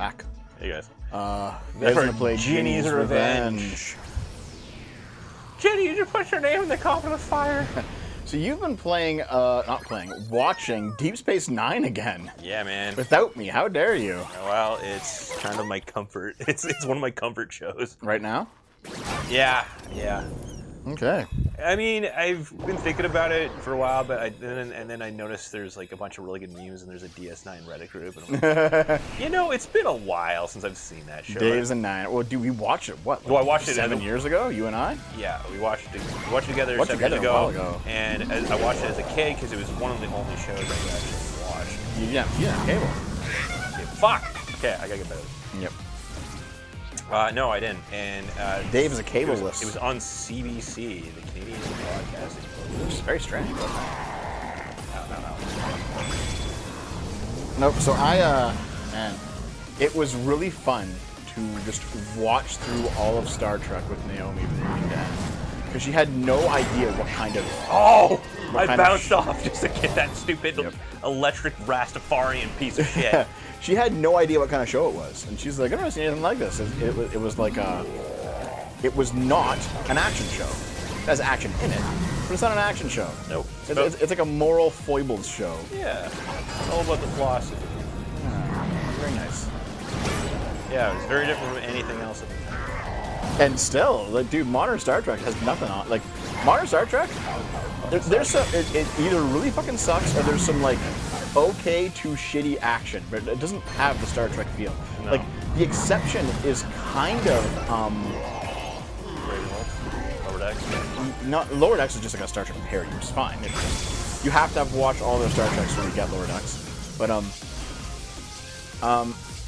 back. Hey guys. Guys gonna play Ginny's Revenge. Ginny, you just put your name in the coffin with fire. So you've been watching Deep Space Nine again. Yeah, man. Without me, how dare you? Well, it's kind of my comfort. It's one of my comfort shows. Right now? Yeah. Okay. I mean, I've been thinking about it for a while, but then I noticed there's like a bunch of really good memes, and there's a DS9 Reddit group, and I'm like, it's been a while since I've seen that show. Days and Nine. Well, we watch it? What? Well, I watched it 7 years ago. You and I? Yeah, we watched it together 7 years a while ago. And I watched it as a kid because it was one of the only shows I could actually watch. Yeah, cable. Okay, fuck. Okay, I gotta get better. Yep. No, I didn't. And Dave is a cable list. It was on CBC, the Canadian Broadcasting Corporation. Which is very strange. No. Nope. So man, it was really fun to just watch through all of Star Trek with Naomi from beginning to end, because she had no idea what kind of. I bounced off just to get that stupid electric Rastafarian piece of shit. She had no idea what kind of show it was, and she's like, "I've never seen anything like this." It was like it was not an action show. It has action in it, but it's not an action show. Nope. It's like a moral foibles show. Yeah. All about the philosophy. Very nice. Yeah, it was very different from anything else at the time. And still, like, dude, modern Star Trek has nothing on. Like, modern Star Trek, there's some. It either really fucking sucks, or there's some like okay to shitty action, but it doesn't have the Star Trek feel. No. Like, the exception is kind of Lower Decks. not Lower Decks is just like a Star Trek parody, which is fine. It's just, you have to watch all their Star Treks when you get Lower Decks. But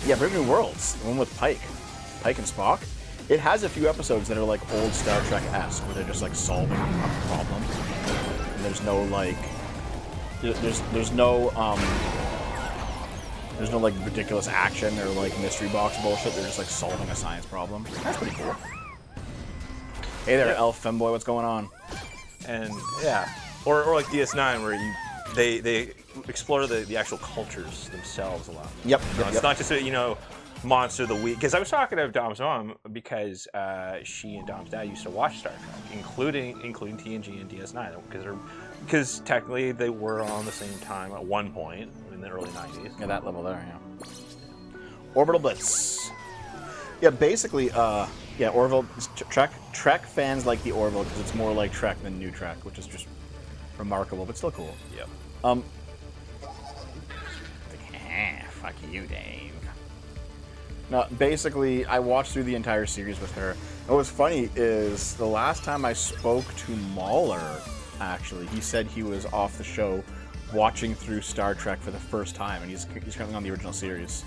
yeah, Brave New Worlds, the one with Pike and Spock. It has a few episodes that are like old Star Trek-esque, where they're just like solving a problem. And there's no like, there's no like ridiculous action or like mystery box bullshit. They're just like solving a science problem. That's pretty cool. Hey there, Elf Femboy, what's going on? And yeah, or like DS9, where they explore the actual cultures themselves a lot. Yep. It's not just Monster of the Week. Because I was talking to Dom's mom, because she and Dom's dad used to watch Star Trek, including TNG and DS9, because technically they were on the same time at one point in the early 90s. Yeah, that level there, yeah. Orbital Blitz. Yeah, basically, Orville, Trek fans like the Orville because it's more like Trek than New Trek, which is just remarkable, but still cool. Yep. Fuck you, Dave. No, basically, I watched through the entire series with her. And what's funny is the last time I spoke to Mahler, actually, he said he was off the show watching through Star Trek for the first time, and he's currently on the original series.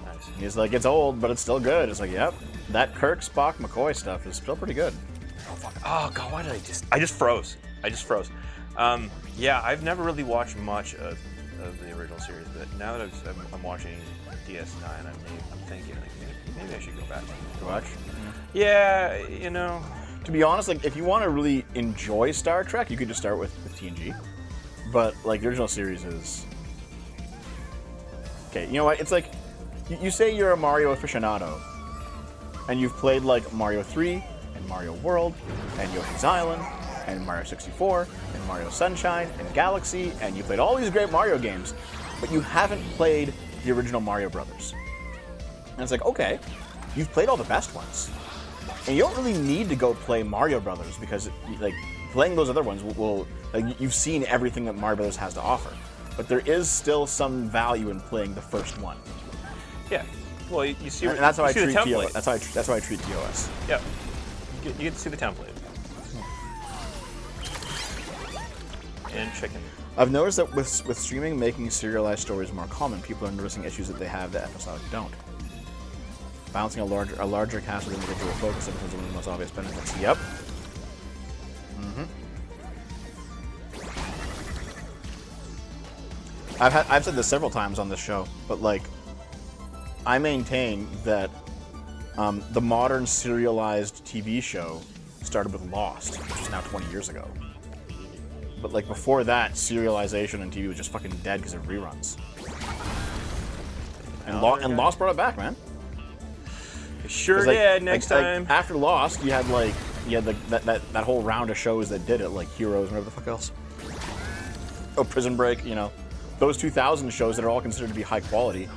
Nice. And he's like, it's old, but it's still good. It's like, yep, that Kirk, Spock, McCoy stuff is still pretty good. Oh, fuck. Oh, God, why did I just froze. Yeah, I've never really watched much of the original series, but now that I'm watching DS9, I'm thinking, like, maybe I should go back To watch? Yeah, To be honest, like, if you want to really enjoy Star Trek, you could just start with TNG. But, like, the original series is... Okay, you know what? It's like, you say you're a Mario aficionado, and you've played, like, Mario 3, and Mario World, and Yoshi's Island, and Mario 64, and Mario Sunshine, and Galaxy, and you played all these great Mario games, but you haven't played the original Mario Brothers. And it's like, okay, you've played all the best ones. And you don't really need to go play Mario Brothers, because like playing those other ones will like, you've seen everything that Mario Brothers has to offer. But there is still some value in playing the first one. Yeah. Well, you see, and that's how I treat TOS. That's how I treat TOS. Yeah. You get to see the template. And chicken. I've noticed that with streaming, making serialized stories more common, people are noticing issues that they have that episodic don't. Balancing a larger cast with individual focus episodes is one of the most obvious benefits. Yep. I've said this several times on this show, but like, I maintain that the modern serialized TV show started with Lost, which is now 20 years ago. But like before that, serialization on TV was just fucking dead because of reruns. And, Lost brought it back, man. Sure did. Next time. After Lost, you had that whole round of shows that did it, like Heroes and whatever the fuck else. Oh, Prison Break, you know. Those 2000 shows that are all considered to be high quality.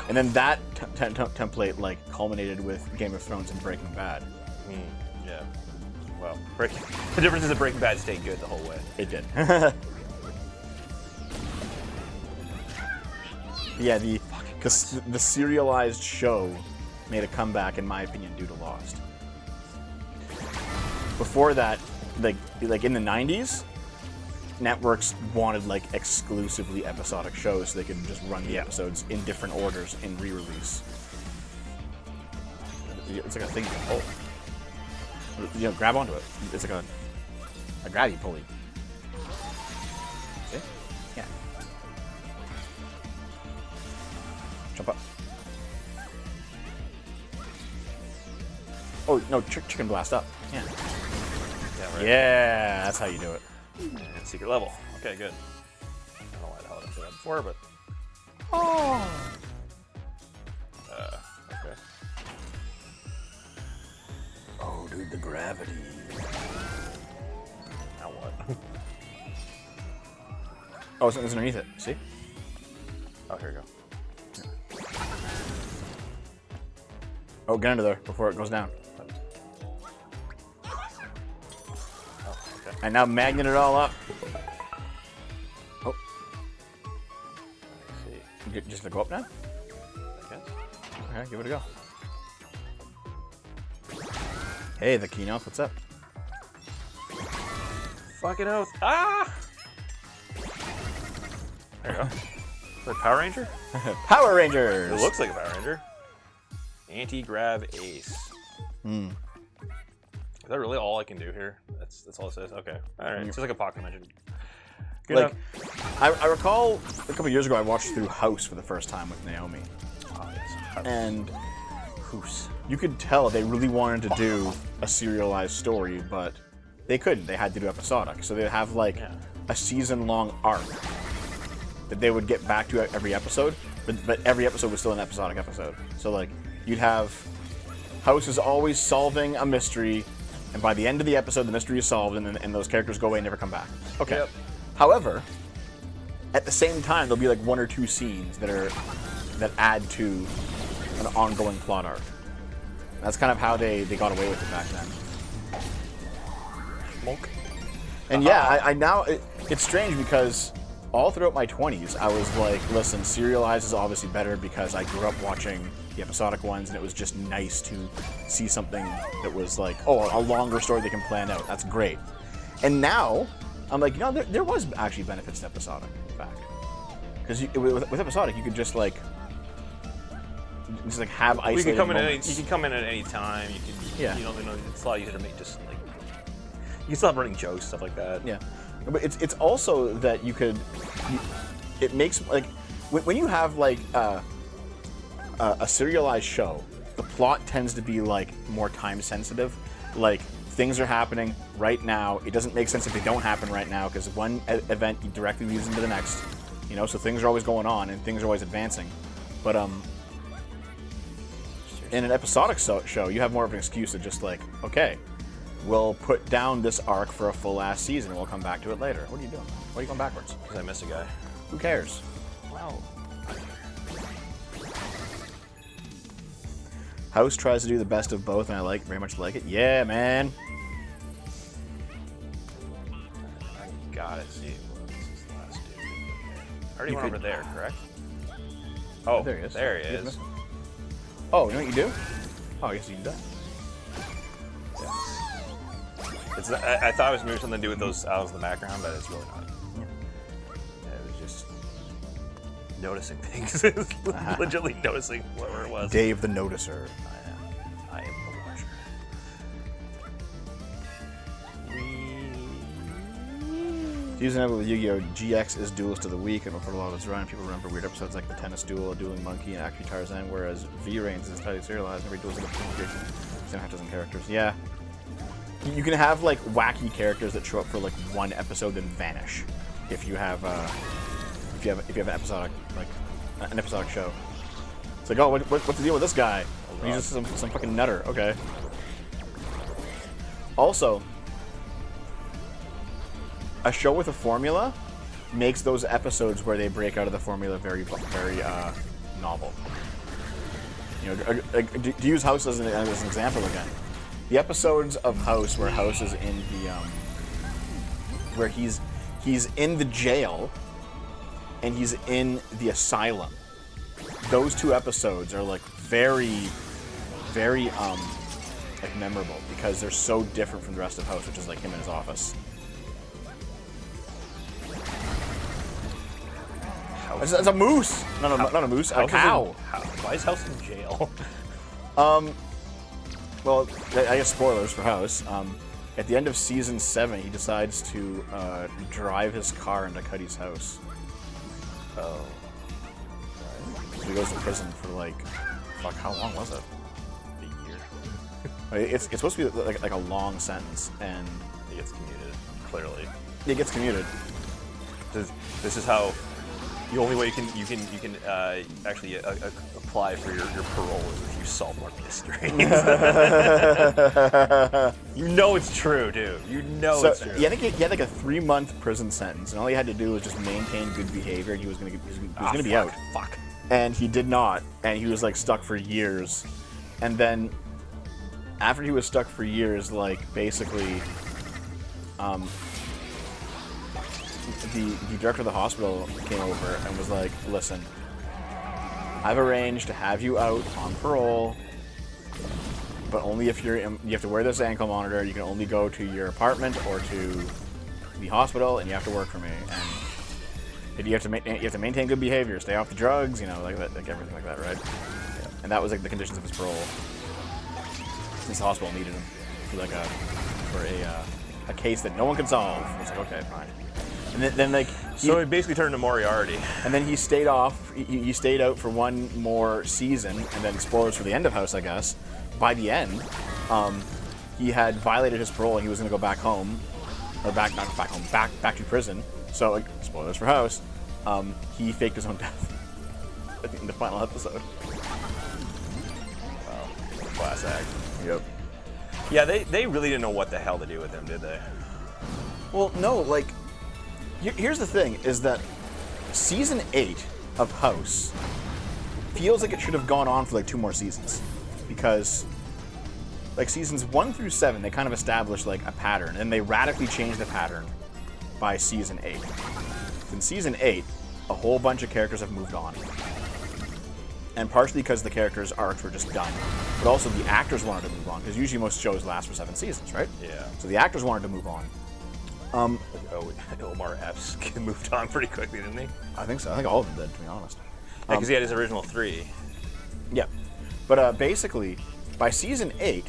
And then that template like culminated with Game of Thrones and Breaking Bad. Yeah. Well, the difference is that Breaking Bad stayed good the whole way. It did. Yeah, because the serialized show made a comeback, in my opinion, due to Lost. Before that, like in the 90s, networks wanted like exclusively episodic shows so they could just run the episodes in different orders in re-release. It's like a thing you can pull. You know, grab onto it. It's like a grabby pulley. See? Yeah. Jump up. Oh no, chicken blast up. Yeah. Yeah, right. Yeah, that's how you do it. And secret level. Okay, good. I don't know why the hell I didn't say that before, but. Oh. Okay. Oh, dude, the gravity. Now what? Oh, something's underneath it. See? Oh, here we go. Oh, get under there before it goes down. Oh, okay. And now magnet it all up. Oh. I see. Just to go up now? I guess. Okay, give it a go. Hey, the Keynote, what's up? Fucking oath. Ah! There you go. Is that Power Ranger? Power Rangers! It looks like a Power Ranger. Anti-grav ace. Is that really all I can do here? That's all it says? Okay. Alright, it's just like a pocket dimension. Good like, enough. I recall a couple years ago I watched through House for the first time with Naomi. Oh, yes. House. And you could tell they really wanted to do a serialized story, but they couldn't. They had to do episodic. So they'd have like a season-long arc that they would get back to every episode, but every episode was still an episodic episode. So like you'd have House is always solving a mystery, and by the end of the episode, the mystery is solved, and those characters go away and never come back. Okay. Yep. However, at the same time, there'll be like one or two scenes that add to an ongoing plot arc. That's kind of how they got away with it back then. Smoke. And yeah, I now it's strange because all throughout my 20s, I was like, listen, serialized is obviously better because I grew up watching the episodic ones, and it was just nice to see something that was like, oh, a longer story they can plan out. That's great. And now, I'm like, you know, there was actually benefits to episodic, in fact. Because with episodic, you could just like have isolated You can come moments. in. You can come in at any time. You can. Yeah. You know, it's a lot easier to make just like. You can still have running jokes, stuff like that. Yeah, but it's also that it makes like when you have like a serialized show, the plot tends to be like more time sensitive. Like things are happening right now. It doesn't make sense if they don't happen right now because one event directly leads into the next. You know, so things are always going on and things are always advancing. But in an episodic show, you have more of an excuse to just like, okay, we'll put down this arc for a full-ass season and we'll come back to it later. What are you doing? Why are you going backwards? Because I missed a guy. Who cares? Wow. House tries to do the best of both, and I very much like it. Yeah, man. I gotta see what this is the last dude. I already went over there, correct? Oh, there he is. There he is. Oh, you know what you do? Oh, I guess you do that. I thought it was maybe something to do with those owls in the background, but it's really not. Yeah, it was just noticing things. Legitimately noticing whatever it was. Dave the Noticer. I am the watcher. Using it with Yu-Gi-Oh! GX is Duelist of the Week, and for a lot of its run, people remember weird episodes like the Tennis Duel, Dueling Monkey, and actually Tarzan, whereas V-Reigns is entirely serialized, and every duel's in a communication, same half dozen characters. Yeah. You can have like wacky characters that show up for like one episode then vanish if you have an episodic show. It's like, oh, what's the deal with this guy? Oh, He's just some fucking nutter. Okay. Also, a show with a formula makes those episodes where they break out of the formula very novel. You know, to use House as an example again, the episodes of House where House is in the where he's in the jail and he's in the asylum. Those two episodes are like very like memorable because they're so different from the rest of House, which is like him in his office. It's a moose. Not a moose. A cow. Why is House in jail? Well, I guess spoilers for House. At the end of season 7, he decides to drive his car into Cuddy's house. Oh. So he goes to prison for like, fuck, how long was it? A year. It's supposed to be like a long sentence, and It gets commuted. Clearly. it gets commuted. This is how. The only way you can actually apply for your parole is if you solve more mysteries. You know it's true, dude. You know it's true. Yeah, I think he had like a 3-month prison sentence, and all he had to do was just maintain good behavior, and he was gonna be out. Fuck. And he did not, and he was like stuck for years. And then after he was stuck for years, like basically, the director of the hospital came over and was like, listen, I've arranged to have you out on parole, but only if you have to wear this ankle monitor. You can only go to your apartment or to the hospital, and you have to work for me. And you have to maintain good behavior, stay off the drugs, you know, like that, like everything like that, right? Yeah. And that was like the conditions of his parole. Since the hospital needed him for a case that no one could solve. It's like, okay, fine. And then like So he basically turned to Moriarty. And then he stayed off. He stayed out for one more season, and then spoilers for the end of House, I guess. By the end, he had violated his parole, and he was going to go back home, or back to prison. So, like, spoilers for House. He faked his own death in the final episode. Wow, class act. Yep. Yeah, they really didn't know what the hell to do with him, did they? Well, no, like, here's the thing, is that season 8 of House feels like it should have gone on for like 2 more seasons. Because, like, seasons 1 through 7, they kind of established like a pattern, and they radically changed the pattern by season 8. In season 8, a whole bunch of characters have moved on. And partially because the characters' arcs were just done, but also the actors wanted to move on, because usually most shows last for 7 seasons, right? Yeah. So the actors wanted to move on. Omar Epps moved on pretty quickly, didn't he? I think so. I think all of them did, to be honest. Because he had his original 3. Yeah. But basically, by season 8,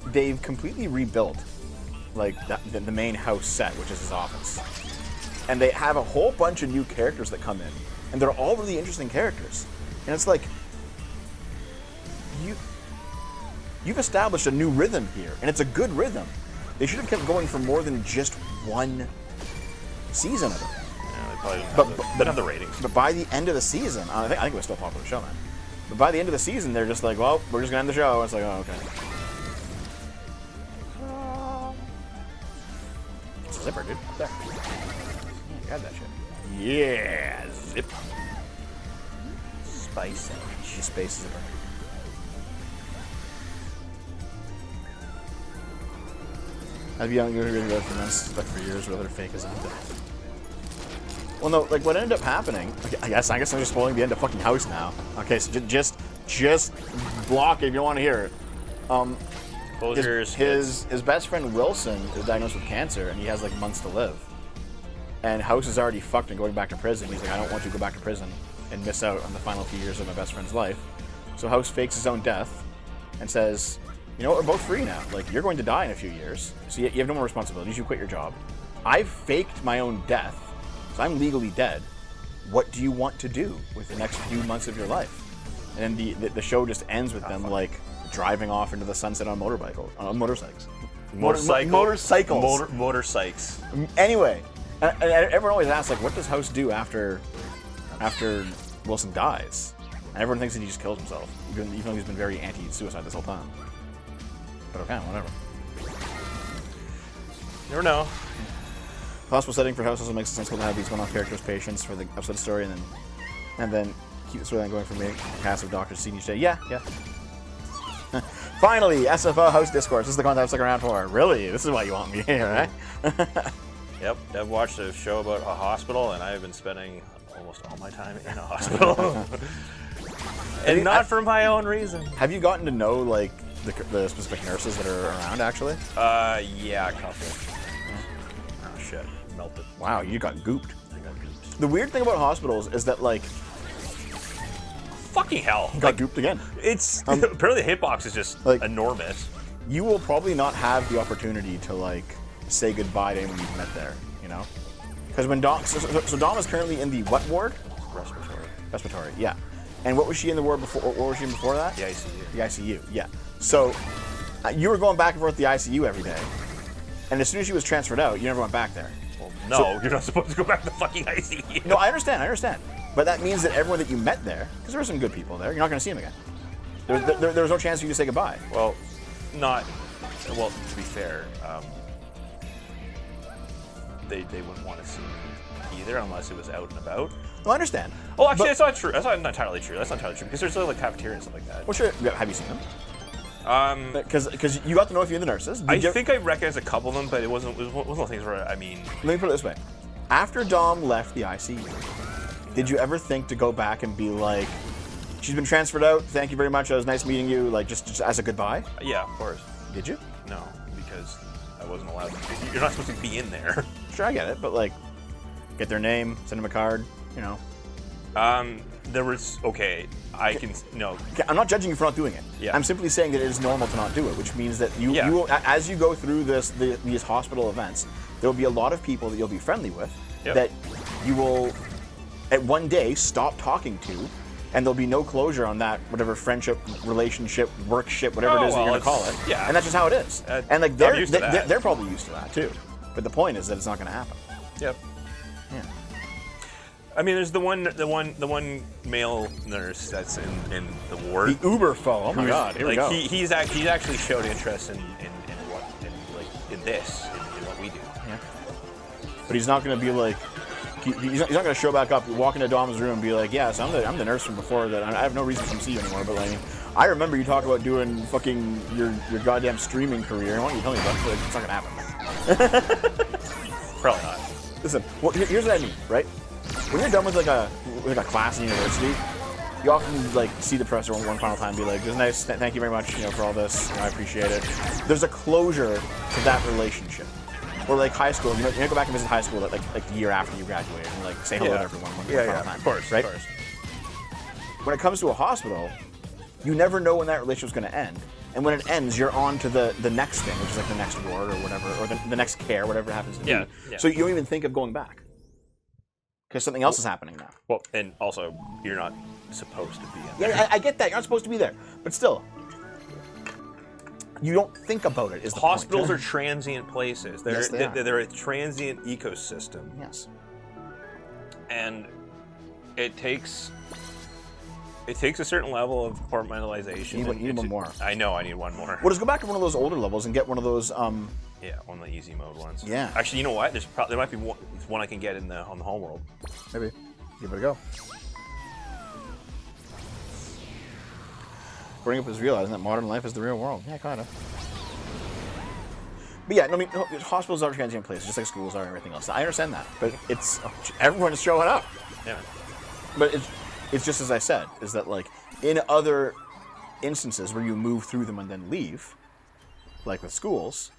they've completely rebuilt like the main House set, which is his office. And they have a whole bunch of new characters that come in. And they're all really interesting characters. And it's like, you've established a new rhythm here, and it's a good rhythm. They should have kept going for more than just one season of it. Yeah, they probably didn't have the ratings. But by the end of the season, I think it was still a popular show, man. But by the end of the season, they're just like, well, we're just gonna end the show. It's like, oh, okay. It's a zipper, dude. There. You had that shit. Yeah, zip. Spice sandwich. The space zipper. I'd be on your video for months, but for years, whether fake is out there. Well, no, like what ended up happening. Okay, I guess I'm just spoiling the end of fucking House now. Okay, so just block it if you don't want to hear it. His best friend Wilson is diagnosed with cancer, and he has like months to live. And House is already fucked and going back to prison. He's like, I don't want you to go back to prison and miss out on the final few years of my best friend's life. So House fakes his own death and says, you know what, we're both free now. Like, you're going to die in a few years, so you have no more responsibilities. You quit your job. I've faked my own death, so I'm legally dead. What do you want to do with the next few months of your life? And then the show just ends with them, like, driving off into the sunset on motorcycles. Motorcycles. Anyway, and everyone always asks, like, what does House do after Wilson dies? And everyone thinks that he just killed himself, even though he's been very anti-suicide this whole time. But okay, whatever. Never know. Possible setting for House also makes sense to have these one-off characters, patients for the episode story, and then keep the storyline going for me. Cast of doctors seen each day. Yeah. Finally, SFO House Discourse. This is the content I've stuck around for. Really? This is why you want me here, right? Yep, I've watched a show about a hospital, and I've been spending almost all my time in a hospital. And not for my own reason. Have you gotten to know, like, the specific nurses that are around, actually? Yeah, a couple. Oh, shit. Melted. Wow, you got gooped. I got gooped. The weird thing about hospitals is that, like... Fucking hell. You got gooped again. It's... apparently the hitbox is just like, enormous. You will probably not have the opportunity to, like, say goodbye to anyone you've met there, you know? Because when Dom... So Dom is currently in the what ward? Respiratory, yeah. And what was she in the ward before? What was she in before that? The ICU. The ICU, yeah. So you were going back and forth to the ICU every day, and as soon as she was transferred out, you never went back there. Well, no, you're not supposed to go back to the fucking ICU. No, I understand. But that means that everyone that you met there, because there were some good people there, you're not going to see them again. There was no chance for you to say goodbye. Well, well, to be fair, they wouldn't want to see me either unless it was out and about. Well, I understand. Oh, actually, that's not true. That's not entirely true. Because there's like cafeteria and stuff like that. Well, sure. Have you seen them? Because you got to know a few of the nurses. I think I recognized a couple of them, but it wasn't one of the things where, I mean... Let me put it this way. After Dom left the ICU, did you ever think to go back and be like, she's been transferred out, thank you very much, it was nice meeting you, like, just as a goodbye? Yeah, of course. Did you? No, because I wasn't allowed to. You're not supposed to be in there. Sure, I get it, but, like, get their name, send them a card, you know. There was, okay, no. I'm not judging you for not doing it. Yeah. I'm simply saying that it is normal to not do it, which means that you will, as you go through these hospital events, there will be a lot of people that you'll be friendly with that you will, at one day, stop talking to, and there'll be no closure on that, whatever friendship, relationship, workship, whatever it is that you're going to call it. Yeah. And that's just how it is. And like they're probably used to that too. But the point is that it's not going to happen. Yep. Yeah. I mean, there's the one male nurse that's in the ward. The Uber foe. Oh my God! Here we go. He's actually showed interest in this, in what we do. Yeah. But he's not going to be like. He's not going to show back up, walk into Dom's room, and be like, "Yeah, so I'm the nurse from before that. I have no reason to come see you anymore." But like, I remember you talk about doing fucking your goddamn streaming career. Why don't you tell me about it? Like, it's not going to happen. Probably not. Listen, well, here's what I mean, right? When you're done with like a class in university, you often like see the professor one final time and be like, "It was nice. Thank you very much, for all this. I appreciate it." There's a closure to that relationship. Or like high school, you go back and visit high school like the year after you graduate and like say hello to everyone one final time. Of course, right? Of course. When it comes to a hospital, you never know when that relationship's going to end. And when it ends, you're on to the next thing, which is like the next ward or whatever, or the next care, whatever it happens to be. Yeah. So you don't even think of going back. Because something else is happening now. Well, and also, you're not supposed to be in there. Yeah, I get that. You're not supposed to be there. But still, you don't think about it. Hospitals are transient places. They're a transient ecosystem. Yes. And it takes a certain level of compartmentalization. You need one more. I know, I need one more. Well, just go back to one of those older levels and get one of those. Yeah, one of the easy mode ones. Yeah. Actually, you know what? There might be one I can get on the home world. Maybe. Give it a go. Growing up is realizing that modern life is the real world. Yeah, kind of. But yeah, no, I mean, hospitals are transient places, just like schools are and everything else. I understand that, but it's everyone is showing up. Yeah. But it's just as I said, is that like in other instances where you move through them and then leave, like with schools,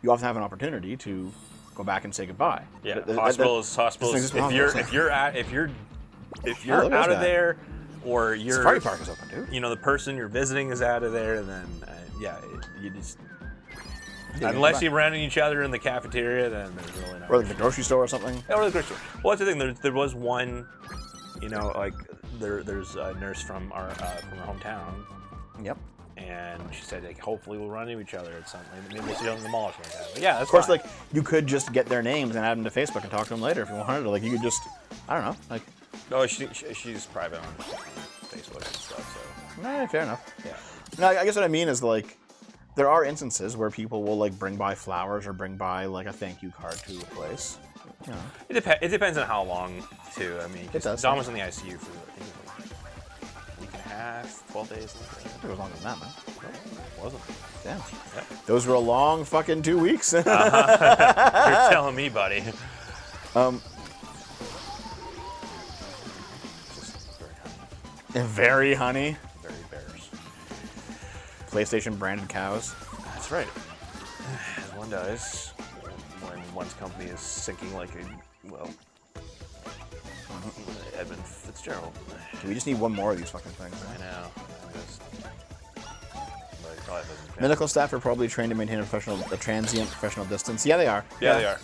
you often have an opportunity to go back and say goodbye. Yeah, hospitals. If you're out of there, or your Safari Park is open, dude. The person you're visiting is out of there, then you just. Unless you ran into each other in the cafeteria, then there's really no. Or like the grocery store or something. Yeah, or the grocery store. Well, that's the thing. There was one, like there's a nurse from our hometown. Yep. And she said, like, hopefully we'll run into each other at something. Maybe we'll see them in the mall or something like that. But yeah, that's of course, fine. like you could just get their names and add them to Facebook and talk to them later if you wanted. Or like you could just, I don't know, like. Oh, she's private on. Facebook and stuff. So Fair enough. yeah. No, I guess what I mean is like, there are instances where people will like bring by flowers or bring by like a thank you card to a place. You know. It depends on how long too. I mean, It does. Dom was in the ICU for I think it was like a week and a half, 12 days. It was longer than that, man. It wasn't. Damn. Yep. Those were a long fucking 2 weeks. You're telling me, buddy. Just Very honey. very bears. PlayStation branded cows. That's right. As one does when one's company is sinking like Edmund Fitzgerald. We just need one more of these fucking things. I know. But it probably doesn't fit. Medical staff are probably trained to maintain a transient professional distance. Yeah, they are. Yeah, they are.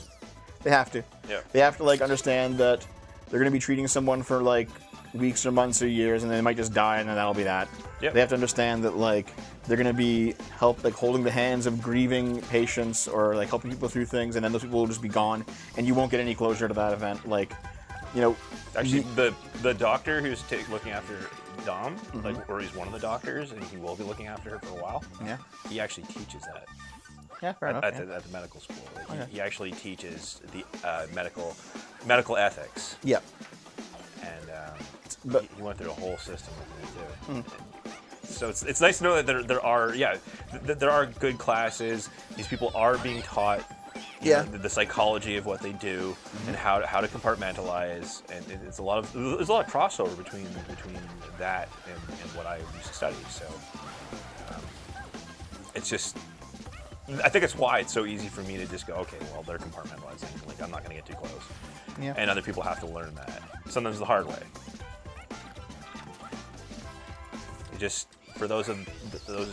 They have to. Yeah. They have to like understand that they're going to be treating someone for like weeks or months or years, and they might just die, and then that'll be that. Yep. They have to understand that like they're going to be holding the hands of grieving patients or like helping people through things, and then those people will just be gone, and you won't get any closure to that event. Like, you know, Actually, the doctor who's looking after Dom, like, or he's one of the doctors, and he will be looking after her for a while. Yeah. He actually teaches that. Yeah, fair enough. At Yeah. the medical school. Okay. He actually teaches the medical ethics, Yeah. and But- he went through a whole system with it too. So it's nice to know that there are good classes. These people are being taught you know, the psychology of what they do and how to compartmentalize, and there's a lot of crossover between that and what I used to study. So it's just. I think it's why it's so easy for me to just go, okay, well, they're compartmentalizing. Like, I'm not going to get too close. Yeah. And other people have to learn that. Sometimes the hard way. Just for those of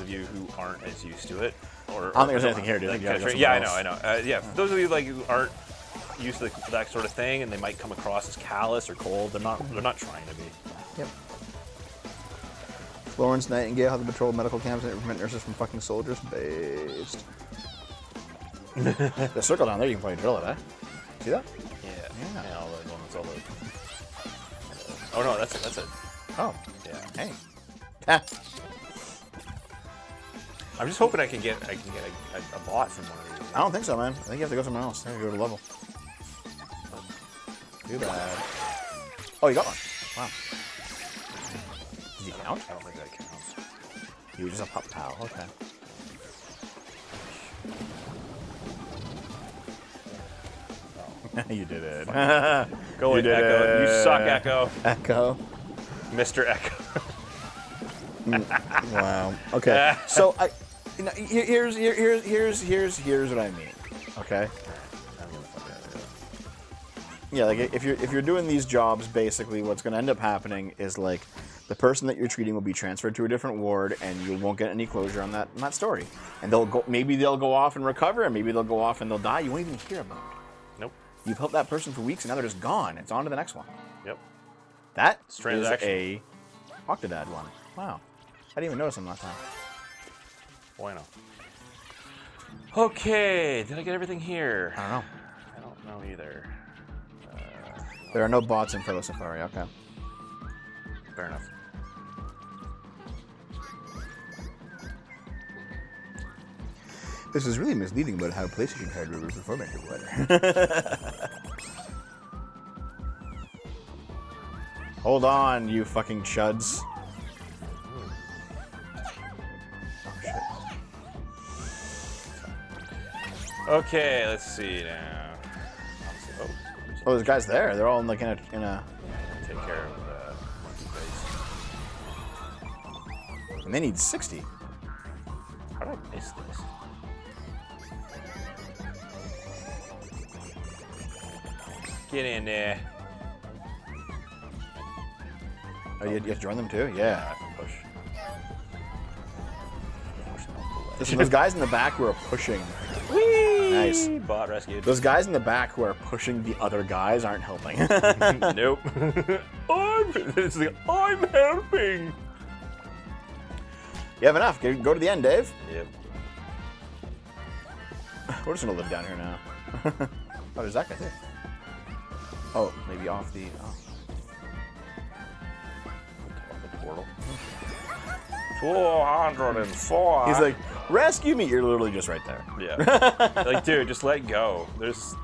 you who aren't as used to it, or I don't think there's anything here, dude. Like, You gotta go yeah, I somewhere know. else. Yeah, for those of you like who aren't used to that sort of thing, and they might come across as callous or cold. They're not trying to be. Yep. Florence Nightingale had to patrol medical camps and prevent nurses from fucking soldiers. Based. The circle down there, you can probably drill it, eh? See that? Yeah. Yeah. Yeah, all the. Oh no, that's it. Oh. Yeah. Hey. Ah. I'm just hoping I can get a bot from one of these. I don't think so, man. I think you have to go somewhere else. You have to go to level. Too bad. Oh, you got one. Wow. Did you count? I don't think that counts. You were just a pup pal. Okay. You did it. Go You in, did Echo. it. You suck, Echo. Echo. Mr. Echo. Wow. Okay. So here's what I mean. Okay. I'm gonna fuck out of Yeah, like if you're doing these jobs, basically what's going to end up happening is like the person that you're treating will be transferred to a different ward, and you won't get any closure on that story. And maybe they'll go off and recover, and maybe they'll go off and they'll die. You won't even hear about it. Nope. You've helped that person for weeks, and now they're just gone. It's on to the next one. Yep. That It's is transaction. a Octodad one. Wow. I didn't even notice them last time. Bueno. Okay, did I get everything here? I don't know. I don't know either. There are no bots in Fellow Safari. Okay. Fair enough. This is really misleading about how PlayStation hardware will perform underwater. Hold on, you fucking chuds. Oh, shit. Okay, let's see now. Oh, Oh, there's guys there. They're all in a. take care of monkey face. And they need 60. How did I miss this? Get in there. Oh, you have to join them too? Yeah. I can push. Push them off the ledge. Listen, those guys in the back who are pushing. Whee! Nice. Bot rescued. Those guys in the back who are pushing the other guys aren't helping. Nope. I'm helping. You have enough. Go to the end, Dave. Yep. We're just gonna live down here now. Oh, there's that guy too. Oh, maybe off the. Oh. The portal. 204. He's like, rescue me. You're literally just right there. Yeah. Like, dude, just let go. There's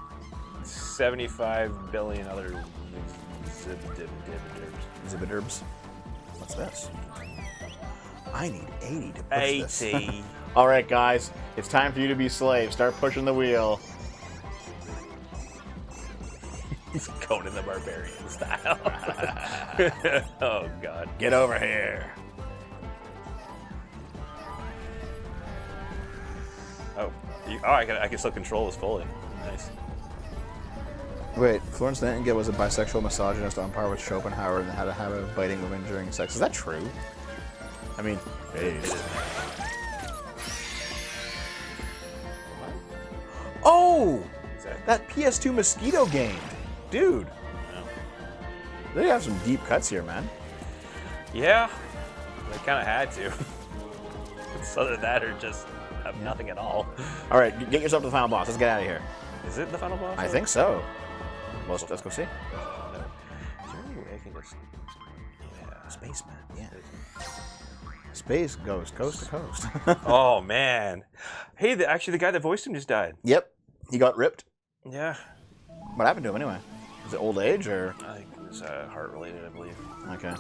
75 billion other Zibiderbs. What's this? I need 80 to push 80. this. All right, guys. It's time for you to be slaves. Start pushing the wheel. He's Conan the Barbarian style. Oh, God. Get over here. Oh, I can still control this fully. Nice. Wait, Florence Nightingale was a bisexual misogynist on par with Schopenhauer and had a habit of biting women during sex. Is that true? I mean, oh! That PS2 Mosquito game. Dude. Yeah. They have some deep cuts here, man. Yeah, they kind of had to. It's other than that or just have nothing at all. All right, get yourself to the final boss. Let's get out of here. Is it the final boss? I think so. Well, let's go see. No. Is there any way I can just... Yeah. Spaceman, yeah. Space Ghost, coast to coast. Oh, man. Hey, actually, the guy that voiced him just died. Yep, he got ripped. Yeah. What happened to him anyway? Was it old age or? I think it was heart-related, I believe. Okay.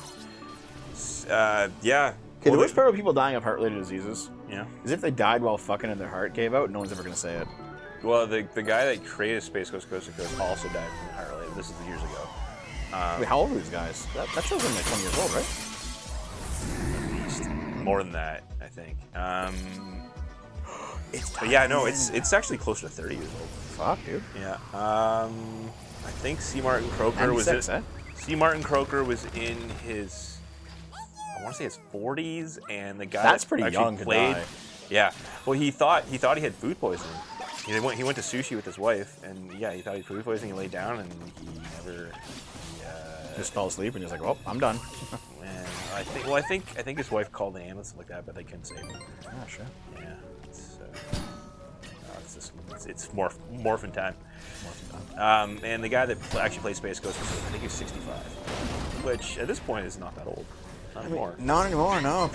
Yeah. Okay, the worst part of people dying of heart-related diseases Yeah. is if they died while fucking and their heart gave out, no one's ever going to say it. Well, the guy that created Space Ghost Coast to Coast also died from heart-related. This is years ago. Wait, how old are these guys? That shows them like 20 years old, right? At least. More than that, I think. It's But yeah, no, it's actually closer to 30 years old. Fuck, dude. Yeah. I think C. Martin Croker was 96, eh? C. Martin Croker was in his, I want to say his 40s, and the guy That's that pretty actually young to played. die. Yeah. Well, he thought he had food poisoning. He went to sushi with his wife, and yeah, he thought he had food poisoning. He laid down, and he never. Just fell asleep and he's like, well, I'm done. And I think his wife called the ambulance and like that, but they couldn't save him. Yeah, sure. Yeah. It's morphin' time. And the guy that actually played Space Ghost, I think he's 65, which at this point is not that old. Not anymore. Not anymore, no.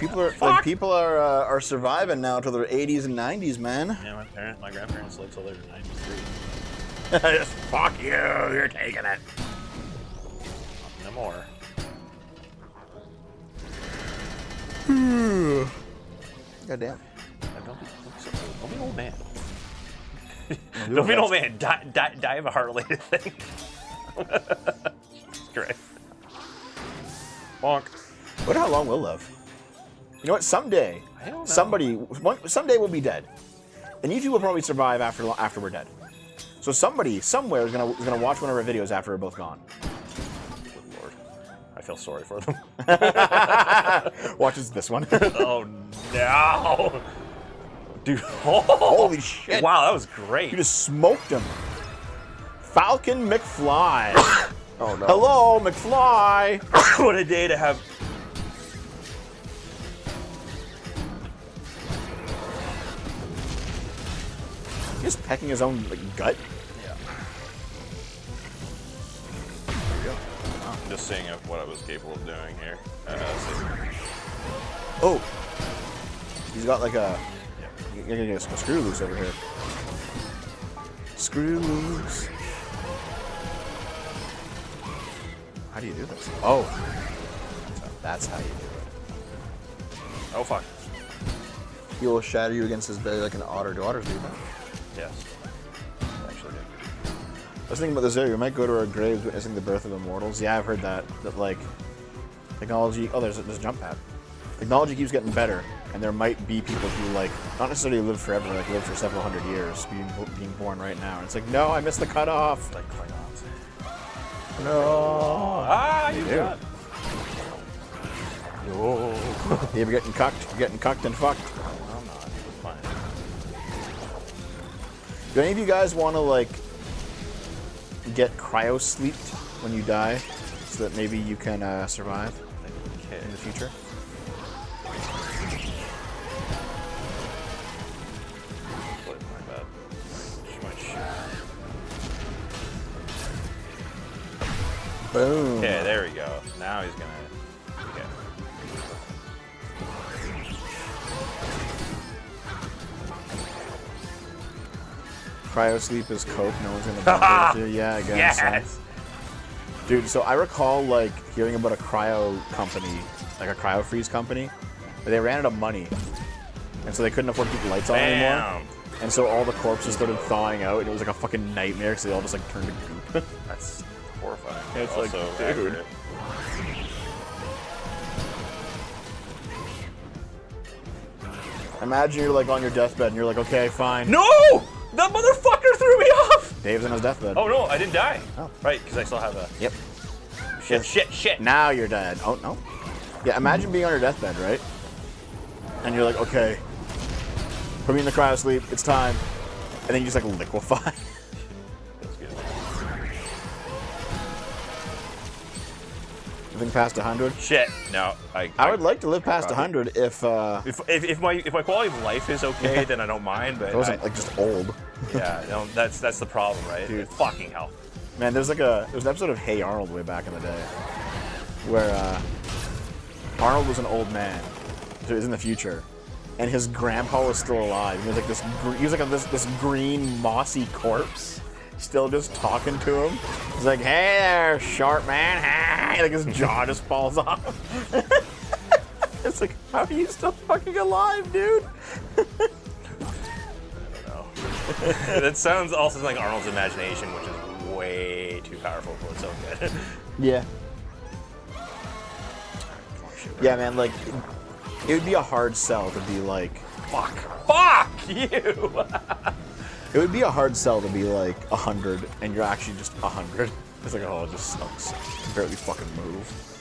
People are surviving now till their 80s and 90s, man. Yeah, my grandparents lived till they were 93. Fuck you, you're taking it. No more. Goddamn. Don't be an old man. Don't be an old man. Die of a heart-related thing. Great. Bonk. Wonder how long we'll live. You know what? Someday, I don't know. someday we'll be dead, and you two will probably survive after we're dead. So somebody somewhere is gonna watch one of our videos after we're both gone. Good Lord. I feel sorry for them. Watches this one. Oh no, dude! Oh, Holy shit! Wow, that was great. You just smoked him. Falcon McFly. Oh no! Hello, McFly. What a day to have. He's pecking his own gut. Yeah. I'm just seeing what I was capable of doing here. Oh, he's got like a. You're gonna get a screw loose over here. Screw loose. How do you do this? Oh, that's how you do it. Oh fuck. He will shatter you against his belly like an otter. Do otters do that? Yes. Actually, I was thinking about this earlier. We might go to our graves witnessing the birth of immortals. Yeah, I've heard that. That like technology. Oh, there's a jump pad. Technology keeps getting better, and there might be people who like not necessarily live forever, like live for several hundred years, being born right now. And it's like, no, I missed the cutoff. like Klingons. No. Ah, you do. got. Oh. You're getting cucked. You're getting cucked and fucked. I'm not. It's fine. Do any of you guys want to like get cryo sleeped when you die, so that maybe you can survive in the future? My bad. Too much. Boom. Okay, there we go. Now he's gonna. Okay. Cryo sleep is coke. No one's gonna bump into you. Yeah, I guess. Yes. Dude, so I recall like hearing about a cryo company, like a cryo freeze company. They ran out of money, and so they couldn't afford to keep the lights on anymore. And so all the corpses started thawing out, and it was like a fucking nightmare because they all just like turned to goop. That's horrifying. It's also like, dude. accurate. Imagine you're like on your deathbed and you're like, okay, fine. No! That motherfucker threw me off! Dave's on his deathbed. Oh no, I didn't die. Oh. Right, because I still have a... Yep. Shit. Now you're dead. Oh, no. Yeah, imagine being on your deathbed, right? And you're like, okay, put me in the cryo sleep, it's time. And then you just like liquefy. That's good. Living past 100? Shit, no. I would like to live past 100 if If my quality of life is okay, then I don't mind. But it wasn't like just old. yeah, no, that's the problem, right? Dude. Fucking hell. Man, there's an episode of Hey Arnold way back in the day where Arnold was an old man. So it was in the future, and his grandpa was still alive. He was like this green mossy corpse, still just talking to him. He's like, "Hey there, short man!" Hey! Like his jaw just falls off. It's like, how are you still fucking alive, dude? That sounds also like Arnold's imagination, which is way too powerful for its own good. Yeah. Yeah, man. Like, it would be a hard sell to be like, Fuck you! it would be a hard sell to be like 100 and you're actually just 100. It's like, oh, it just sucks. You can barely fucking move.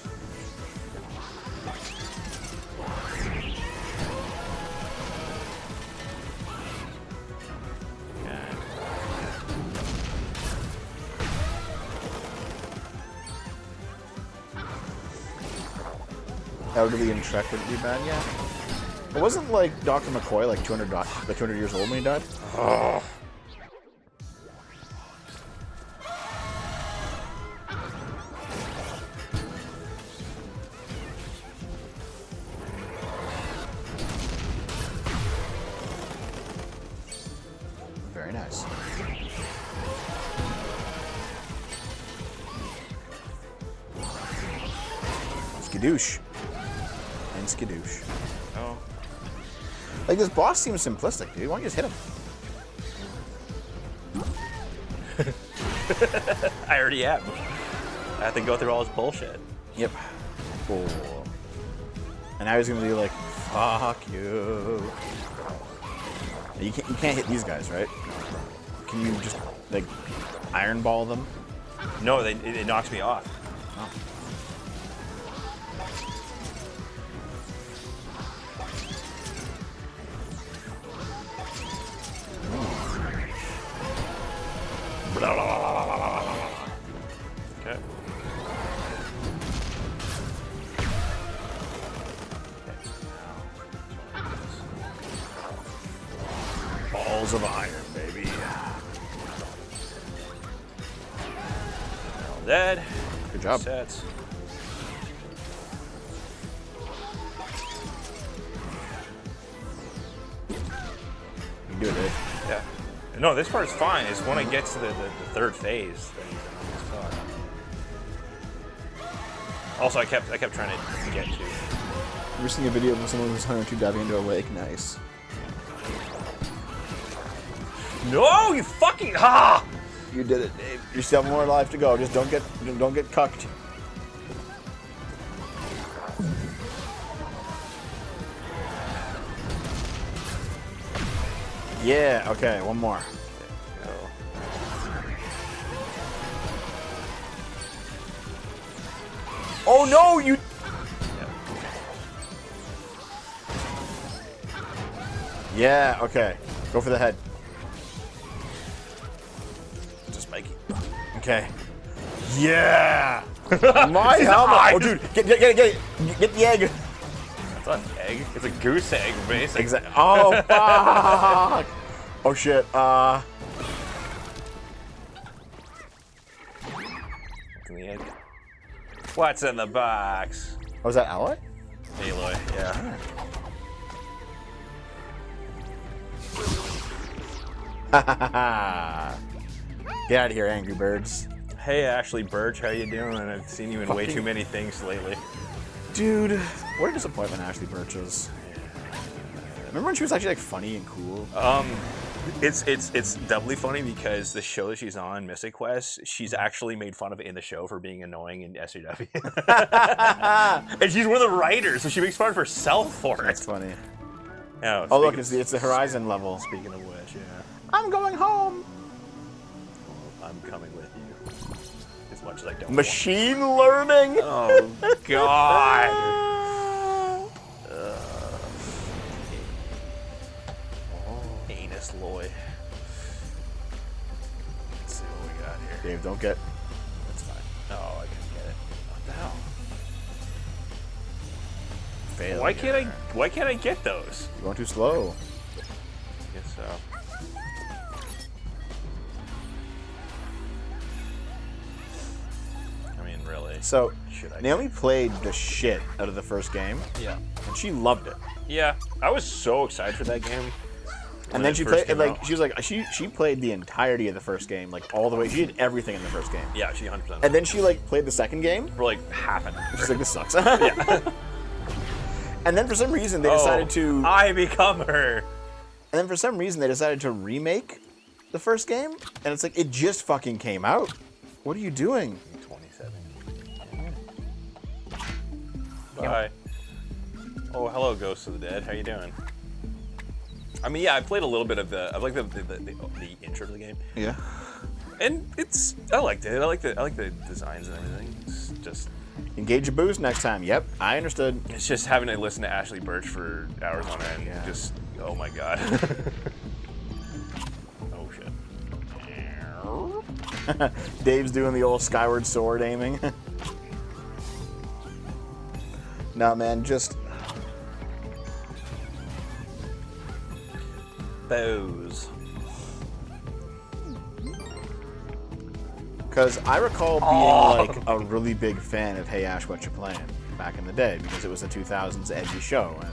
Elderly and Trek wouldn't be bad, yeah. It wasn't like Dr. McCoy like 200 years old when he died? Oh. Very nice. Skadoosh. And skadoosh. Oh. Like, this boss seems simplistic, dude. Why don't you just hit him? I already am. I have to go through all this bullshit. Yep. Cool. And now he's gonna be like, fuck you. You can't hit these guys, right? Can you just, like, iron ball them? No, it knocks me off. Oh. Okay. Balls of iron, baby. All dead. Good job. Sets. You can do it, Dave. Yeah. No, this part's fine. It's when it gets to the third phase that he's fucked. Also, I kept trying to get to. We're seeing a video of someone who's 102 diving into a lake. Nice. No, you fucking ha! You did it, Dave. You still have more life to go. Just don't get cucked. Yeah. Okay. One more. Oh no! You. Yeah. Okay. Go for the head. Just Mikey. Okay. Yeah. My helmet. Oh, dude, get it. Get the egg. It's not an egg. It's a goose egg, basically. Exactly. Oh fuck. Oh shit. What's in the egg? What's in the box? Oh, was that Aloy? Aloy, yeah. Get out of here, Angry Birds. Hey, Ashley Birch, how you doing? I've seen you in way too many things lately. Dude, what a disappointment Ashley Birch is. Remember when she was actually like funny and cool? It's doubly funny because the show that she's on, Mystic Quest, she's actually made fun of it in the show for being annoying in SCW. And she's one of the writers, so she makes fun of herself for it. That's funny. Oh, Look, it's the Horizon level. Speaking of which, yeah. I'm going home. Well, I'm coming with you. As much as I don't Machine learning. Oh, God. Anus Loy. Let's see what we got here. Dave, don't get. That's fine. Oh, I can get it. What the hell? Failure. Why can't I get those? You're going too slow. I guess so. I mean, really. So, Should I Naomi played the shit out of the first game, Yeah. and she loved it. Yeah. I was so excited for that game. And then she played, she was like, she played the entirety of the first game, like all the way. She did everything in the first game. Yeah, she 100%. And then she like played the second game. for like half an hour. She's like, this sucks. Yeah. And then for some reason they decided to. I become her. And then for some reason they decided to remake the first game, and it's like it just fucking came out. What are you doing? 27. Bye. Oh, hello, Ghost of the Dead. How you doing? I mean, yeah, I played a little bit of the intro to the game, Yeah. and I liked it. I like the designs and everything. It's just Engage your boost next time. Yep, I understood. It's just having to listen to Ashley Birch for hours on end. Yeah. Just, oh my god. Oh shit. Dave's doing the old skyward sword aiming. Nah, man, just Those. because I recall being like a really big fan of Hey Ash, What You Playing back in the day because it was a 2000s edgy show and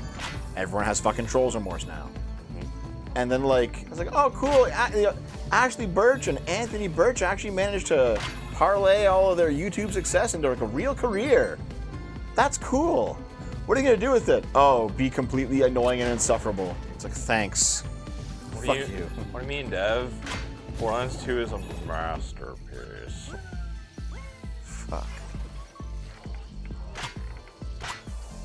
everyone has fucking trolls remorse now. And then like I was like, oh cool, Ashley Birch and Anthony Birch actually managed to parlay all of their YouTube success into like a real career. That's cool. What are you gonna do with it? Oh, be completely annoying and insufferable. It's like thanks. Fuck you. What do you mean, Dev? Borderlands 2 is a masterpiece. Fuck.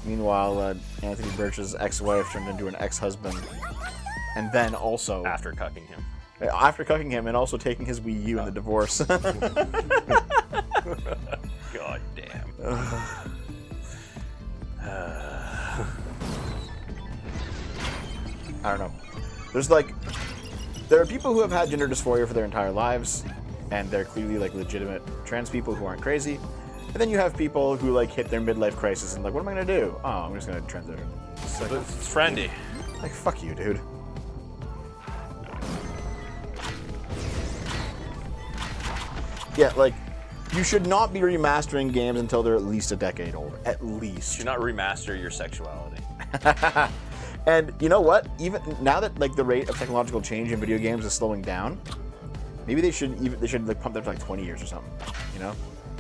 Meanwhile, Anthony Birch's ex-wife turned into an ex-husband, and then also After cucking him. and also taking his Wii U in the divorce. God damn. I don't know. There are people who have had gender dysphoria for their entire lives, and they're clearly like legitimate trans people who aren't crazy. And then you have people who like hit their midlife crisis and like, what am I gonna do? Oh, I'm just gonna transition. It's like, It's friendly. like fuck you, dude. Yeah, like you should not be remastering games until they're at least a decade old. At least. Do not remaster your sexuality. And you know what? Even now that like the rate of technological change in video games is slowing down, maybe they should like pump that to like 20 years or something. You know,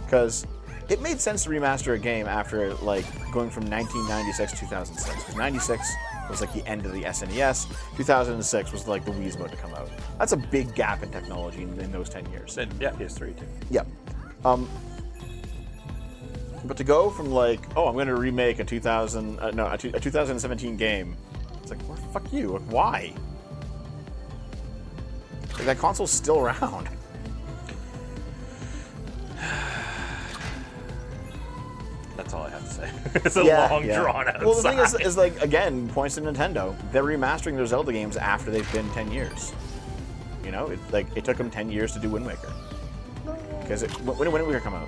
because it made sense to remaster a game after like going from 1996 to 2006. Because 96 was like the end of the SNES. 2006 was like the Wii's about to come out. That's a big gap in technology in those 10 years. And yeah, PS3 too. Yeah. But to go from like, oh, I'm going to remake a 2017 game. It's like, well, fuck you. Like, why? Like, that console's still around. That's all I have to say. It's a long, drawn-out Well, the thing is, like, again, points to Nintendo. They're remastering their Zelda games after they've been 10 years. You know, it took them 10 years to do Wind Waker. Because when did Wind Waker come out?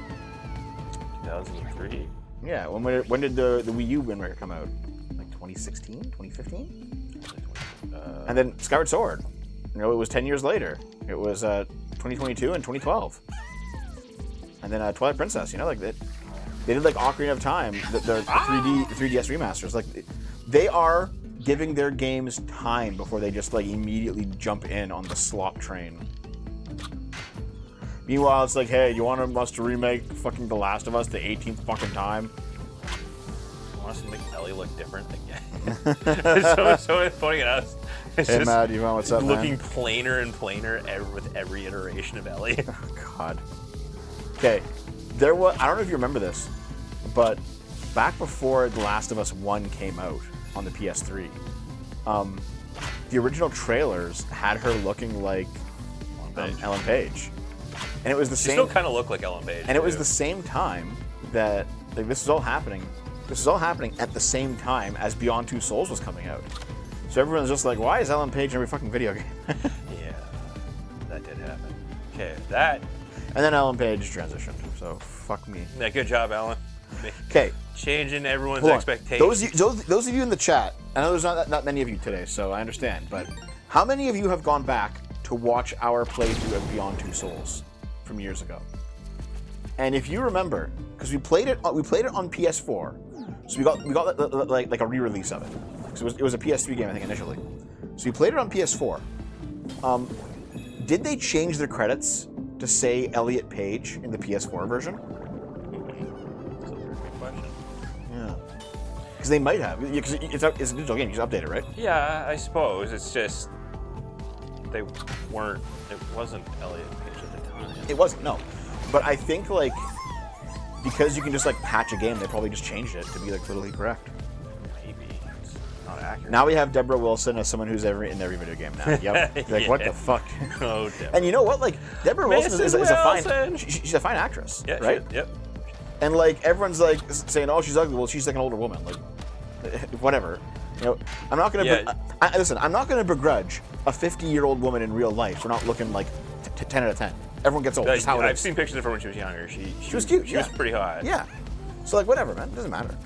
2003. Yeah, when did the Wii U Wind Waker come out? Like 2016, 2015? And then Skyward Sword. You know, it was 10 years later. It was 2022 and 2012. And then Twilight Princess. You know, like they did like Ocarina of Time, the 3DS remasters. Like they are giving their games time before they just like immediately jump in on the slop train. Meanwhile, it's like, hey, you want us to remake fucking The Last of Us the 18th fucking time? You want us to make Ellie look different again? so funny enough. It's Hey, just Matt, you know what's up, looking man? plainer and plainer with every iteration of Ellie. Oh, God. Okay, there was. I don't know if you remember this, but back before The Last of Us 1 came out on the PS3, the original trailers had her looking like Ellen Page. And it was the She same. still kind of looked like Ellen Page. And it was the same time that like this was all happening. This was all happening at the same time as Beyond Two Souls was coming out. So everyone's just like, why is Ellen Page in every fucking video game? Yeah, that did happen. Okay, that. And then Ellen Page transitioned. So fuck me. Yeah, good job, Ellen. Okay. Changing everyone's Hold on. expectations. Those of you in the chat, I know there's not many of you today, so I understand. But how many of you have gone back to watch our playthrough of Beyond Two Souls from years ago? And if you remember, because we played it on PS4, so we got like a re-release of it. So it was a PS3 game, I think, initially. So we played it on PS4. Did they change their credits to say Elliot Page in the PS4 version? That's a very good question. Yeah. Because they might have. Because it's a digital game, you just update it, right? Yeah, I suppose. It's just they weren't. It wasn't Elliot Page at the time. It wasn't, no. But I think, like, because you can just, like, patch a game, they probably just changed it to be, like, totally correct. Maybe it's not accurate. Now we have Deborah Wilson as someone who's in every video game now. Yep. Like, what the fuck? Oh, Deborah. And you know what? Like, Deborah Wilson is a fine... Wilson! She's a fine actress, Yeah, right? Yep. And, like, everyone's, like, saying, oh, she's ugly. Well, she's, like, an older woman. Like, whatever. You know, I'm not going to... Yeah. Listen, I'm not going to begrudge a 50-year-old woman in real life for not looking, like, 10 out of 10. Everyone gets old. That's how it is. I've seen pictures of her when she was younger. She was cute. She was pretty hot. Yeah. So, like, whatever, man. It doesn't matter.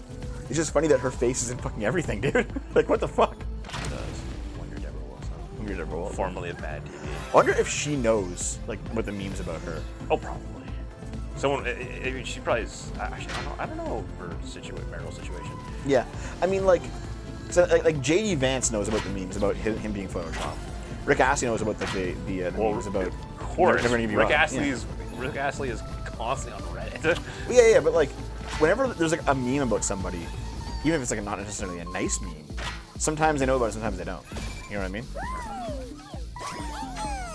It's just funny that her face is in fucking everything, dude. Like, what the fuck? It does. Wonder Deborah Wilson. Wonder Deborah Wilson. Formerly of Mad TV. I wonder if she knows, like, what the memes about her. Oh, probably. Someone. I mean, she probably is. Actually, I don't know her marital situation. Yeah. I mean, like, so, like J.D. Vance knows about the memes about him being photoshopped. Rick Astley knows about the memes about. Of course. Rick Astley is constantly on Reddit. Yeah, but like, whenever there's like a meme about somebody, even if it's like not necessarily a nice meme, sometimes they know about it, sometimes they don't. You know what I mean?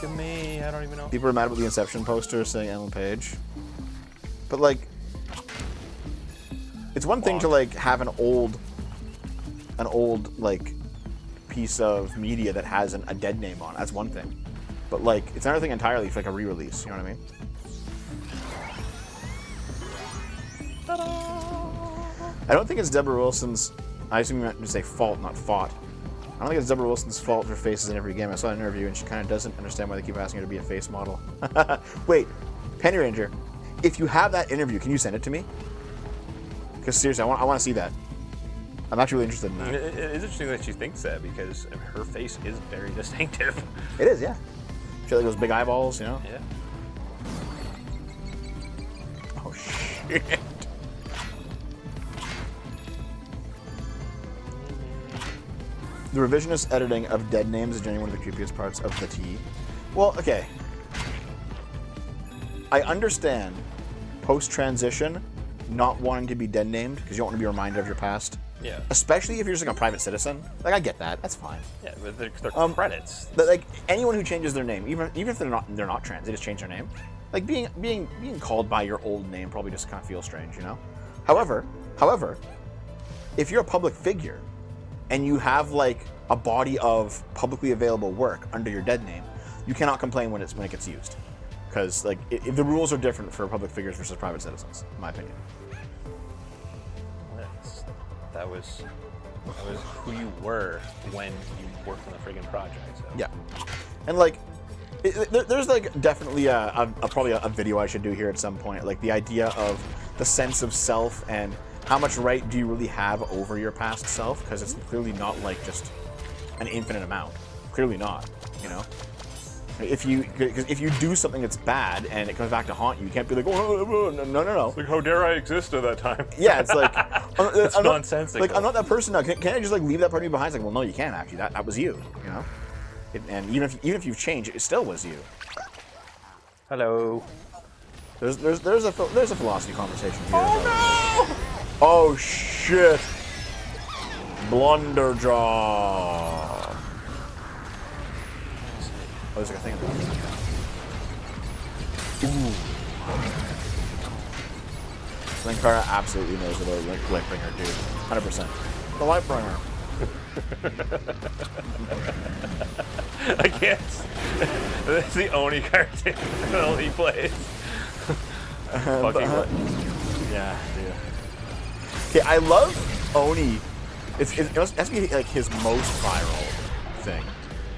To me, I don't even know. People are mad about the Inception poster saying Ellen Page, but like, it's one thing to like have an old like piece of media that has a dead name on it. That's one thing. But like, it's another thing entirely for like a re-release. You know what I mean? I don't think it's Deborah Wilson's. I assume you meant to say fault, not fought. I don't think it's Deborah Wilson's fault her face is in every game. I saw an interview and she kind of doesn't understand why they keep asking her to be a face model. Wait, Penny Ranger, if you have that interview, can you send it to me? Because seriously, I want to see that. I'm actually really interested in that. It's interesting that she thinks that because her face is very distinctive. It is, yeah. She has like those big eyeballs, you know? Yeah. Oh, shit. The revisionist editing of dead names is generally one of the creepiest parts of the T. Well, okay. I understand post-transition not wanting to be dead named because you don't want to be reminded of your past. Yeah. Especially if you're just like a private citizen. Like, I get that. That's fine. Yeah, but they're credits. But like anyone who changes their name, even if they're not trans, they just change their name. Like being called by your old name probably just kind of feels strange, you know? However, if you're a public figure and you have like a body of publicly available work under your dead name, you cannot complain when it gets used. Because like the rules are different for public figures versus private citizens, in my opinion. That was who you were when you worked on the friggin' project. So. Yeah, and like, there's like definitely probably a video I should do here at some point. Like the idea of the sense of self and how much right do you really have over your past self? Because it's clearly not like just an infinite amount. Clearly not, you know. If you do something that's bad and it comes back to haunt you, you can't be like, oh, no. Like, how dare I exist at that time? Yeah, it's like it's nonsensical. Like, I'm not that person now. Can I just like leave that part of me behind? It's like, well, no, you can't actually. That was you, you know. And even if you've changed, it still was you. Hello. There's a philosophy conversation here. Oh no! Oh shit! Blunderjaw. Oh, there's like a thing in there. Ooh. Linkara absolutely knows what a Lightbringer, dude. 100%. The Lightbringer. I guess that's the only cartoon that he plays. Fucking what? Yeah, dude. Okay, I love Oni. It has to be like his most viral thing.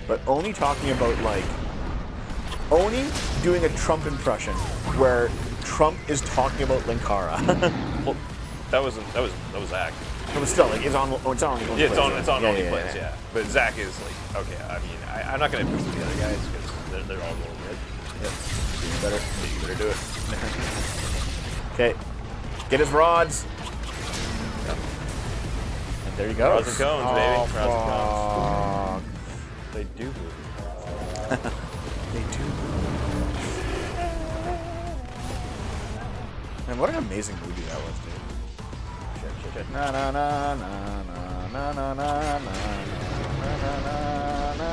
But Oni talking about like Oni doing a Trump impression where Trump is talking about Linkara. Well, that was Zach. But still, like it's on. It's on. Yeah, it's on Only Plays, yeah. But Zach is like, okay. I mean, I'm not gonna poo the other guys because they're all going good. Yep. You better do it. Okay, get his rods. Yep. And there you go. Rods and cones, baby. Rods and cones. Fuck. They do move. They do. Man, what an amazing movie that was, dude. Shit. Na na na na na na na na na na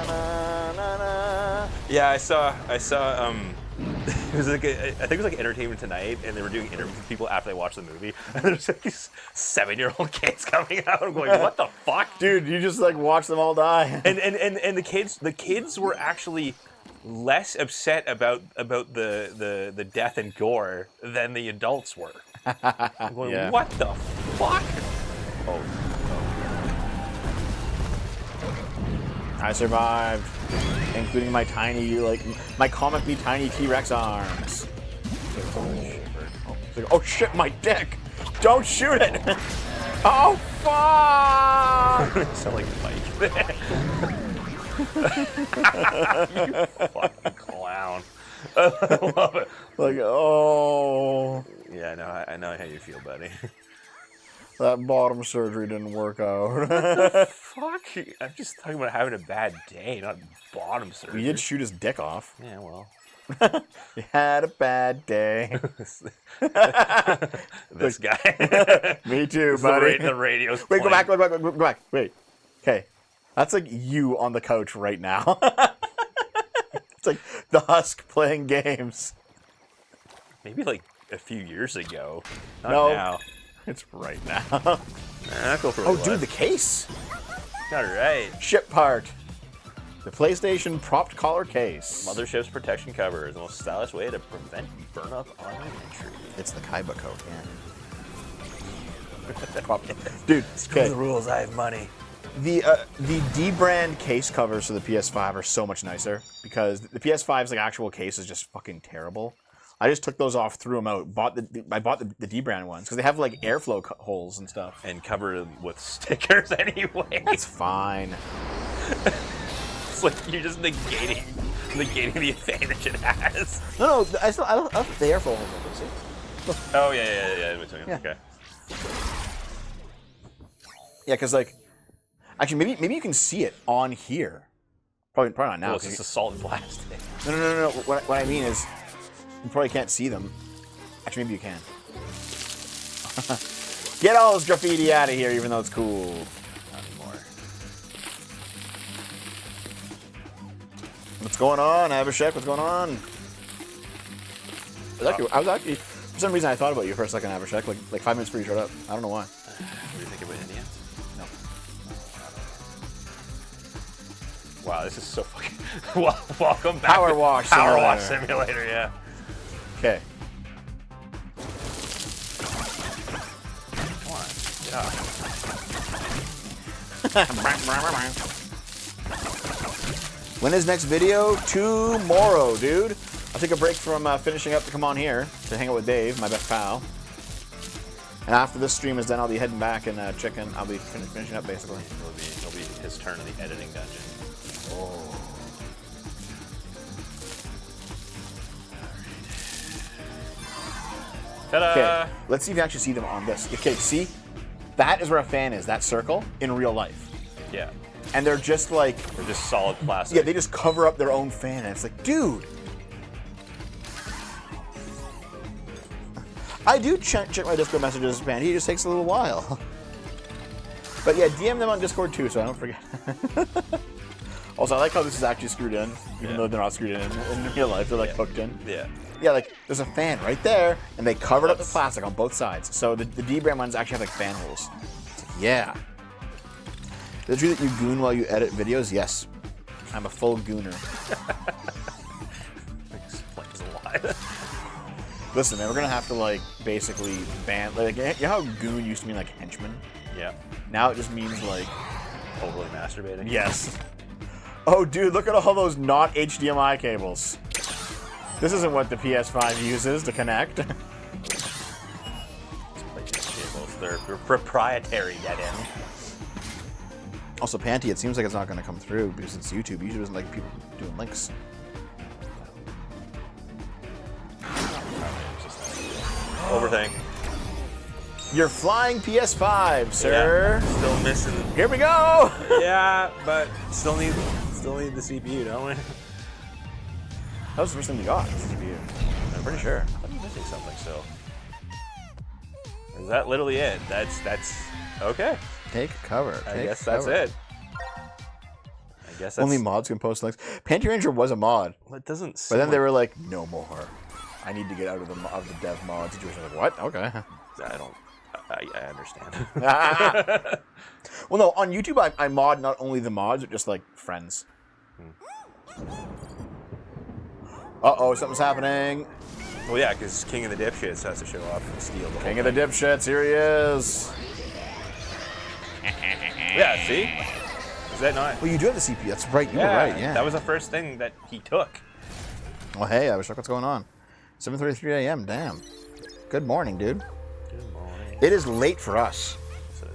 na na. Yeah, I saw. It was like I think it was like Entertainment Tonight, and they were doing interviews with people after they watched the movie, and there's like these 7-year-old kids coming out. I'm going, what the fuck, dude? You just like watch them all die. And the kids were actually less upset about the death and gore than the adults were. I'm going, yeah. What the fuck? Oh. I survived, including my comic me tiny T-Rex arms. Oh shit, my dick! Don't shoot it! Oh fuck! You sound like Mike. You fucking clown. I love it. Like, oh. Yeah, I know how you feel, buddy. That bottom surgery didn't work out. Fuck! I'm just talking about having a bad day, not bottom surgery. We did shoot his dick off. Yeah, well. He had a bad day. This guy. Me too, buddy. The radio's Wait, playing. go back. Wait. Okay. That's like you on the couch right now. It's like the Husk playing games. Maybe like a few years ago. Not no. now. It's right now. Go for oh, dude, the case. All right. Ship part. The PlayStation propped collar case. Mothership's protection cover is the most stylish way to prevent burn-up on entry. It's the Kaiba coat, yeah. Dude, Screw the rules, I have money. The D-brand case covers for the PS5 are so much nicer because the PS5's like actual case is just fucking terrible. I just took those off, threw them out. I bought the D-brand ones because they have like airflow holes and stuff. And covered with stickers anyway. That's fine. It's like you're just negating the advantage it has. No, I love the airflow holes. See? Look. Oh yeah. In between. Yeah. Okay. Yeah, because like, actually, maybe you can see it on here. Probably not now. Well, it's just a solid plastic. No. What I mean is, you probably can't see them. Actually, maybe you can. Get all this graffiti out of here, even though it's cool. Not anymore. What's going on, Abhishek? What's going on? I was actually, for some reason, I thought about you for a second, Abhishek. Like 5 minutes before you showed up. I don't know why. What do you think about India? No. Wow, this is so fucking. Welcome back. Power Wash Simulator, yeah. Okay. Come on, get up. When is next video? Tomorrow, dude. I'll take a break from finishing up to come on here to hang out with Dave, my best pal. And after this stream is done, I'll be heading back and checking. I'll be finishing up basically. It'll be his turn in the editing dungeon. Oh. Ta-da! Okay, let's see if you actually see them on this. Okay, see? That is where a fan is, that circle, in real life. Yeah. And they're just like... They're just solid plastic. Yeah, they just cover up their own fan, and it's like, dude! I do check my Discord messages, man. It just takes a little while. But yeah, DM them on Discord too, so I don't forget. Also, I like how this is actually screwed in, even though they're not screwed in real life. They're like hooked in. Yeah. Yeah, like there's a fan right there, and they covered up the plastic on both sides. So the D-brand ones actually have like fan holes. Yeah. Is it true that you goon while you edit videos? Yes. I'm a full gooner. Explains a lot. Listen, man, we're gonna have to like basically ban like you know how goon used to mean like henchman? Yeah. Now it just means like Overly masturbating. yes. Oh dude, look at all those not HDMI cables. This isn't what the PS5 uses to connect. Cables. They're proprietary dead end. Also, Panty, it seems like it's not going to come through because it's YouTube. YouTube doesn't like people doing links. Overthink. You're flying PS5, sir. Yeah, still missing. Here we go. Yeah, but still need the CPU, don't we? That was the first thing we got. The CPU. I'm pretty sure. I thought you were missing something still. Is that literally it? That's okay. Take cover. I guess that's it. I guess that's... Only mods can post links. Panty Ranger was a mod. Well, it doesn't. But then they were like, no more. I need to get out of the dev mod situation. Like, what? Okay. I understand. Well, no, on YouTube I mod not only the mods, but just like friends. Uh-oh, something's happening. Well, yeah, because King of the Dipshits has to show up and steal the King of the Dipshits, here he is. Yeah, see? Is that not? Well, you do have the CPU. That's right. You were right. Yeah. That was the first thing that he took. Well, hey, I wish I what's going on. 7:33 a.m. Damn. Good morning, dude. Good morning. It is late for us. So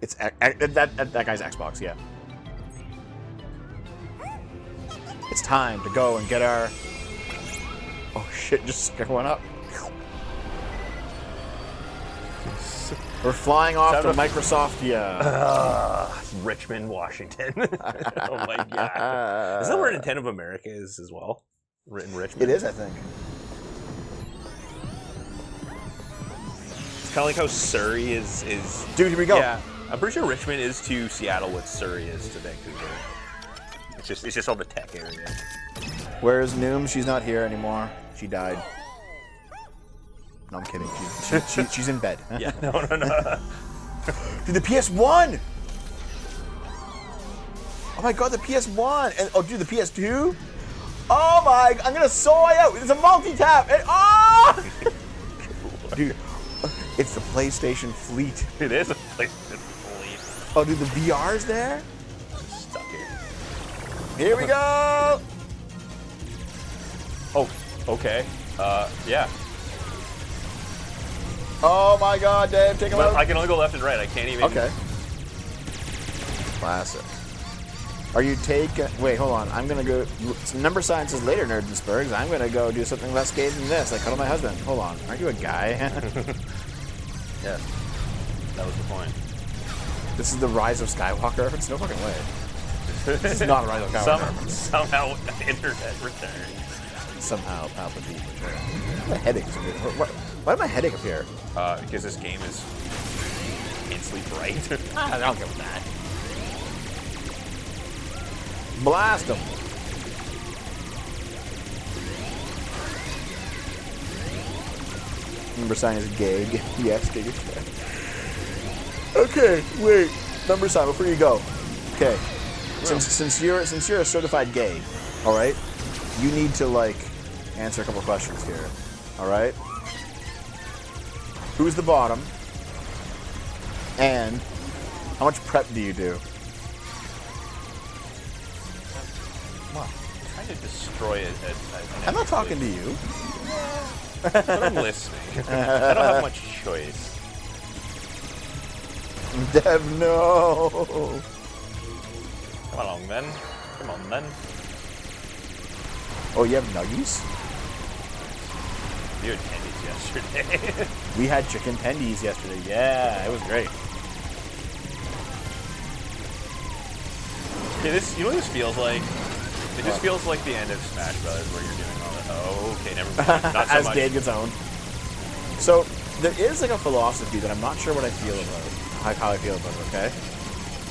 It's that guy's Xbox. Yeah. It's time to go and get our. Oh shit! Just going up. We're flying off to Microsoft. Yeah. Richmond, Washington. Oh my god. Is that where Nintendo of America is as well? In Richmond? It is, I think. It's kind of like how Surrey is. Dude, here we go. Yeah. I'm pretty sure Richmond is to Seattle what Surrey is to Vancouver. It's just all the tech area. Where's Noom? She's not here anymore. She died. No, I'm kidding. She's in bed. Yeah. No. Dude, the PS1! Oh my god, the PS1! And oh, dude, the PS2? Oh my! I'm gonna soy out. It's a multi-tap. And oh! Dude, it's the PlayStation fleet. It is a PlayStation fleet. Oh, dude, the VR's there. Just stuck here. Here we go. Oh, okay. Yeah. Oh my god, Dave, take him out. I can only go left and right. I can't even. Okay. Classic. Are you taking... Wait, hold on. I'm going to go... Number science is later, Nerdensburgs. I'm going to go do something less gay than this. Like cuddle my husband. Hold on. Aren't you a guy? Yeah. That was the point. This is the Rise of Skywalker reference? No fucking way. This is not a Rise of Skywalker reference. Somehow internet returned. Somehow Palpatine returned. My headache is weird. Why did my headache appear? Because this game is intensely bright. I don't give a that. Blast him. Number sign is gag. Yes, gag is gag. Okay, wait. Number sign before you go. Okay. Since you're a certified gay, all right, you need to like answer a couple questions here. All right. Who's the bottom? And how much prep do you do? Well, I'm trying to destroy it. I'm not talking to you. But I'm listening. I don't have much choice. Dev, no. Come along, then. Come on, then. Oh, you have nuggies? You had tendies yesterday. We had chicken tendies yesterday. Yeah, it was great. Okay, you know what this feels like? It just feels like the end of Smash Brothers, where you're doing all that. Oh, okay, never mind. Not so As much. Dave gets owned. So there is like a philosophy that I'm not sure what I feel about, how I feel about it. Okay,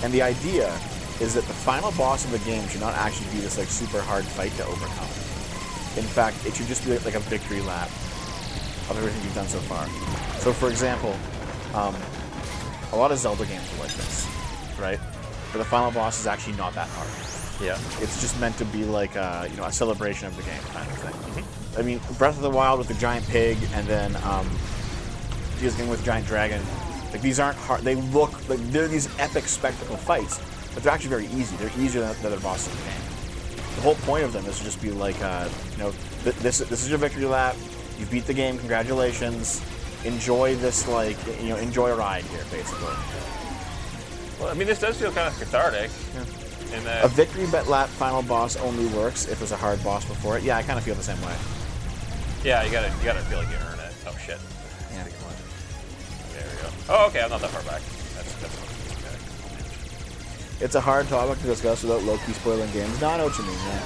and the idea is that the final boss of the game should not actually be this like super hard fight to overcome. In fact, it should just be like a victory lap of everything you've done so far. So, for example, a lot of Zelda games are like this, right? Where the final boss is actually not that hard. Yeah. It's just meant to be like a celebration of the game kind of thing. I mean, Breath of the Wild with the giant pig, and then Tears game with the giant dragon. Like these aren't hard. They look like they're these epic spectacle fights, but they're actually very easy. They're easier than the other bosses in the game. The whole point of them is to just be like, this is your victory lap. You beat the game. Congratulations. Enjoy this, enjoy a ride here, basically. Well, I mean, this does feel kind of cathartic. Yeah. In that A victory lap final boss only works if there's a hard boss before it. Yeah, I kind of feel the same way. Yeah, you gotta feel like you earn it. Oh shit. Yeah. There we go. Oh, okay, I'm not that far back. That's okay. It's a hard topic to discuss without low-key spoiling games. No, I know what you mean, yeah.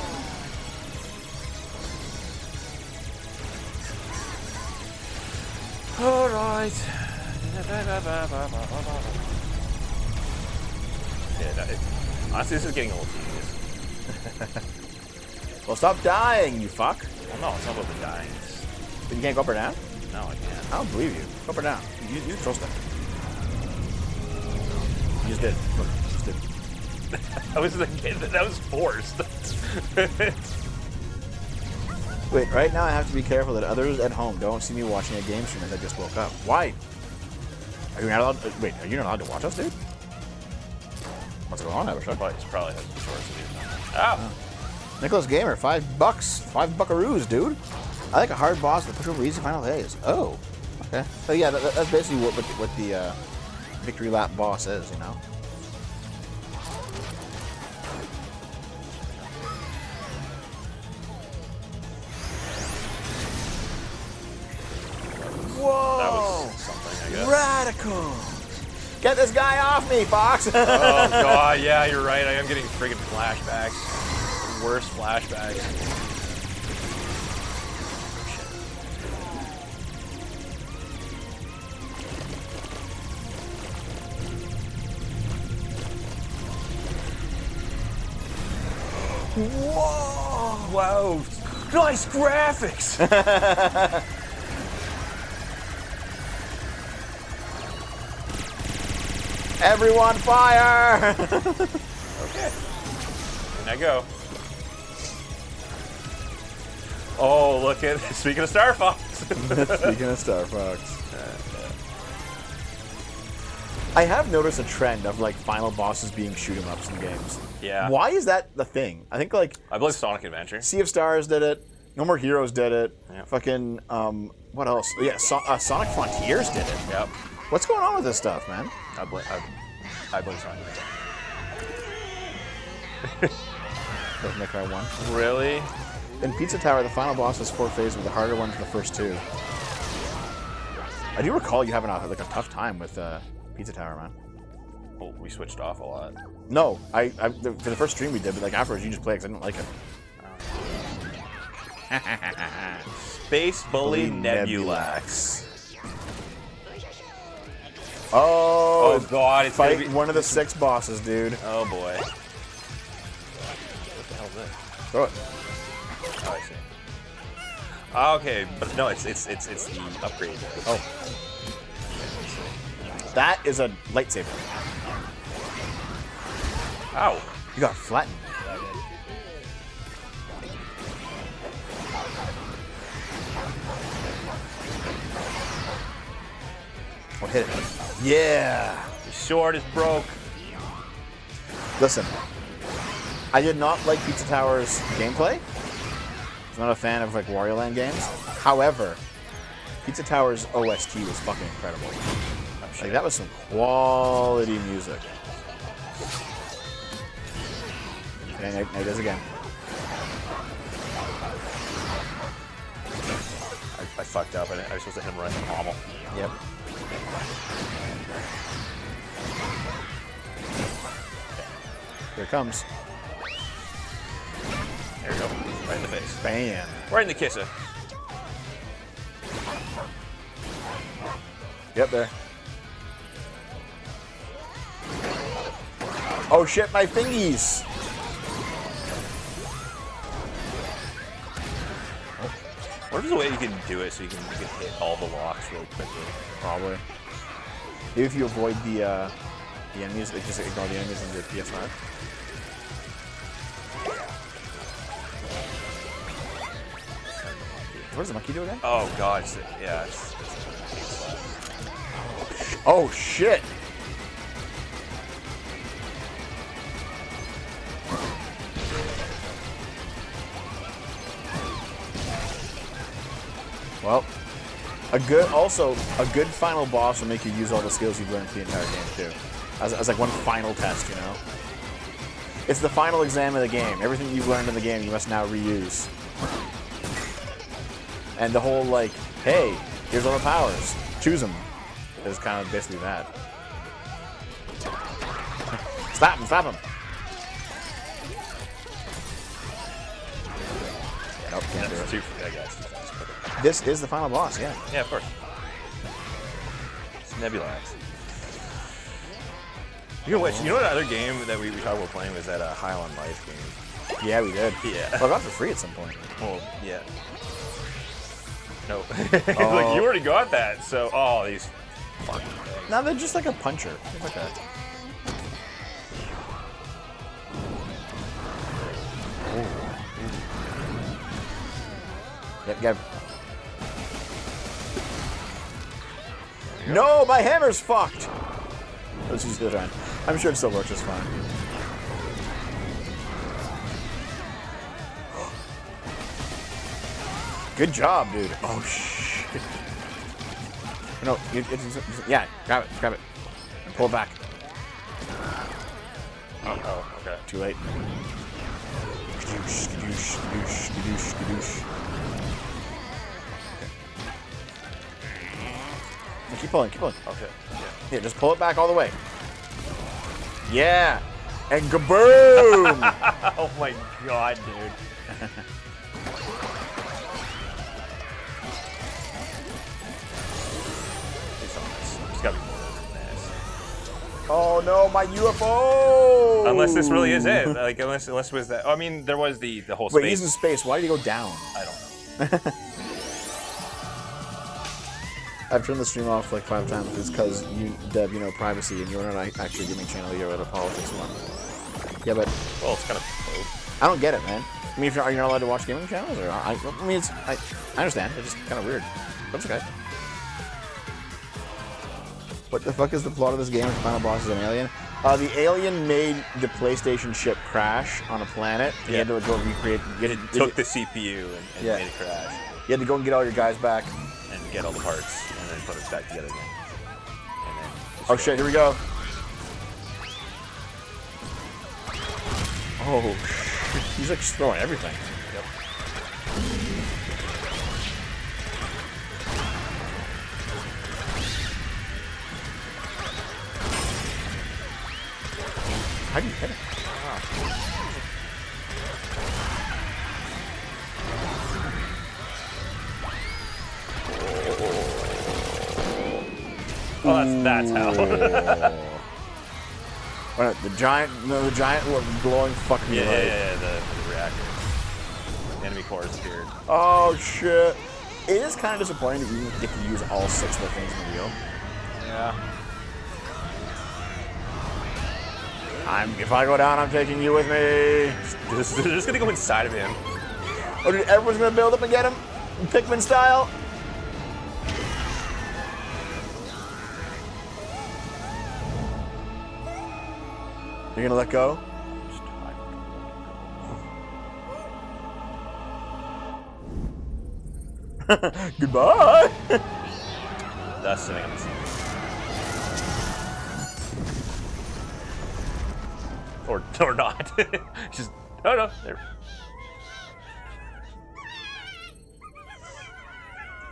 Alright. Yeah, honestly, this is getting a little tedious. Well, stop dying, you fuck. Well, no, it's not about the dying. But you can't go up or down? No, I can't. I don't believe you. Go up or down. You control stuff. You just did. Look, you just did. I was the kid that was forced. Wait, right now I have to be careful that others at home don't see me watching a game stream as I just woke up. Why? Are you not allowed? Wait, are you not allowed to watch us, dude? What's going on, Evershock? It's probably has the source of it. Oh. Nicholas Gamer, $5. $5 buckaroos, dude. I like a hard boss with push over easy final phase. Oh, okay. So yeah, that's basically what the victory lap boss is, you know. Whoa! That was something, I guess. Radical! Get this guy off me, Fox! Oh god, yeah, you're right. I am getting friggin' flashbacks. Worst flashbacks. Whoa! Wow, nice graphics! Everyone fire! Okay. And I go. Oh, look at speaking of Star Fox. Speaking of Star Fox. I have noticed a trend of like final bosses being shoot 'em ups in games. Yeah. Why is that the thing? I think like I believe Sonic Adventure. Sea of Stars did it. No More Heroes did it. Yep. Fucking what else? Yeah, Sonic Frontiers did it. Yep. What's going on with this stuff, man? I blame Sonic Adventure. Devil May Cry 1. Really? In Pizza Tower, the final boss was 4 phases with the harder one to the first 2. I do recall you having a tough time with Pizza Tower, man. Well, we switched off a lot. No, for the first stream we did, but like afterwards you just played because I didn't like it. Space Bully Nebulax. Oh, god, it's fight gonna be one of the 6 bosses, dude. Oh boy. What the hell is this? Throw it. Oh, I see. Okay, but no, it's the upgrade. Oh. That is a lightsaber. Ow. You got flattened. Oh, hit it. Yeah. The sword is broke. Listen, I did not like Pizza Tower's gameplay. I'm not a fan of like Wario Land games. However, Pizza Tower's OST was fucking incredible. Like that was some quality music. Okay, now he does again. I fucked up, and I was supposed to hit him right in the pommel. Yep. Here it comes. There you go. Right in the face. Bam. Right in the kisser. Yep, there. Oh shit, my fingies! What if there's a way you can do it so you can hit all the locks really quickly? Probably. Maybe if you avoid the enemies, like just ignore the enemies in the PS5. What does the monkey do again? Oh god, yeah. Oh shit! Well, a good final boss will make you use all the skills you've learned for the entire game too, as like one final test, you know. It's the final exam of the game. Everything you've learned in the game, you must now reuse. And the whole like, hey, here's all the powers, choose them, is kind of basically that. Stop him! Stop him! Nope, can't do it. I guess. This is the final boss, yeah. Yeah, of course. It's Nebulax. You know what other game that we talked about playing was that Highland Life game. Yeah, we did. Yeah. Well, I got it for free at some point. Well, yeah. No. Like, you already got that, so... Oh, these fucking things. No, they're just like a puncher. They're like a... Yep. No, my hammer's fucked! Let's use the other end. I'm sure it still works just fine. Good job, dude. Oh, shit. No, yeah, grab it. And pull it back. Oh, okay. Too late. Skadoosh, skadoosh, skadoosh, skadoosh, skadoosh. Keep pulling. Okay. Yeah. Here, just pull it back all the way. Yeah! And kaboom! Oh my god, dude. There's gotta be more than this. Oh no, my UFO! Unless this really is it. Like, unless it was that. I mean, there was the whole space. Wait, he's in space. Why did he go down? I don't know. I've turned the stream off like 5 times because you, Deb, you know, privacy, and you're not actually a gaming channel, you're at a politics one. Yeah, but... Well, it's kind of... I don't get it, man. I mean, are you not allowed to watch gaming channels? Or I mean, I understand. It's just kind of weird. That's okay. What the fuck is the plot of this game? The final boss is an alien? The alien made the PlayStation ship crash on a planet. And you had to go recreate... It took the CPU and made it crash. You had to go and get all your guys back. And get all the parts, and then put it back together again. And then Oh shit, here we go. Oh shit, he's like throwing everything. Yep. How do you hit it? Oh, that's how. The giant glowing fucking light. Yeah, the reactor. Enemy core is appeared. Oh shit. It is kind of disappointing that you didn't get to use all 6 of the things in the wheel. Yeah. If I go down, I'm taking you with me. They're just gonna go inside of him. Oh, dude, everyone's gonna build up and get him? Pikmin style? You're gonna let go? Goodbye! That's the thing I'm seeing. Or not. Just, oh no, there.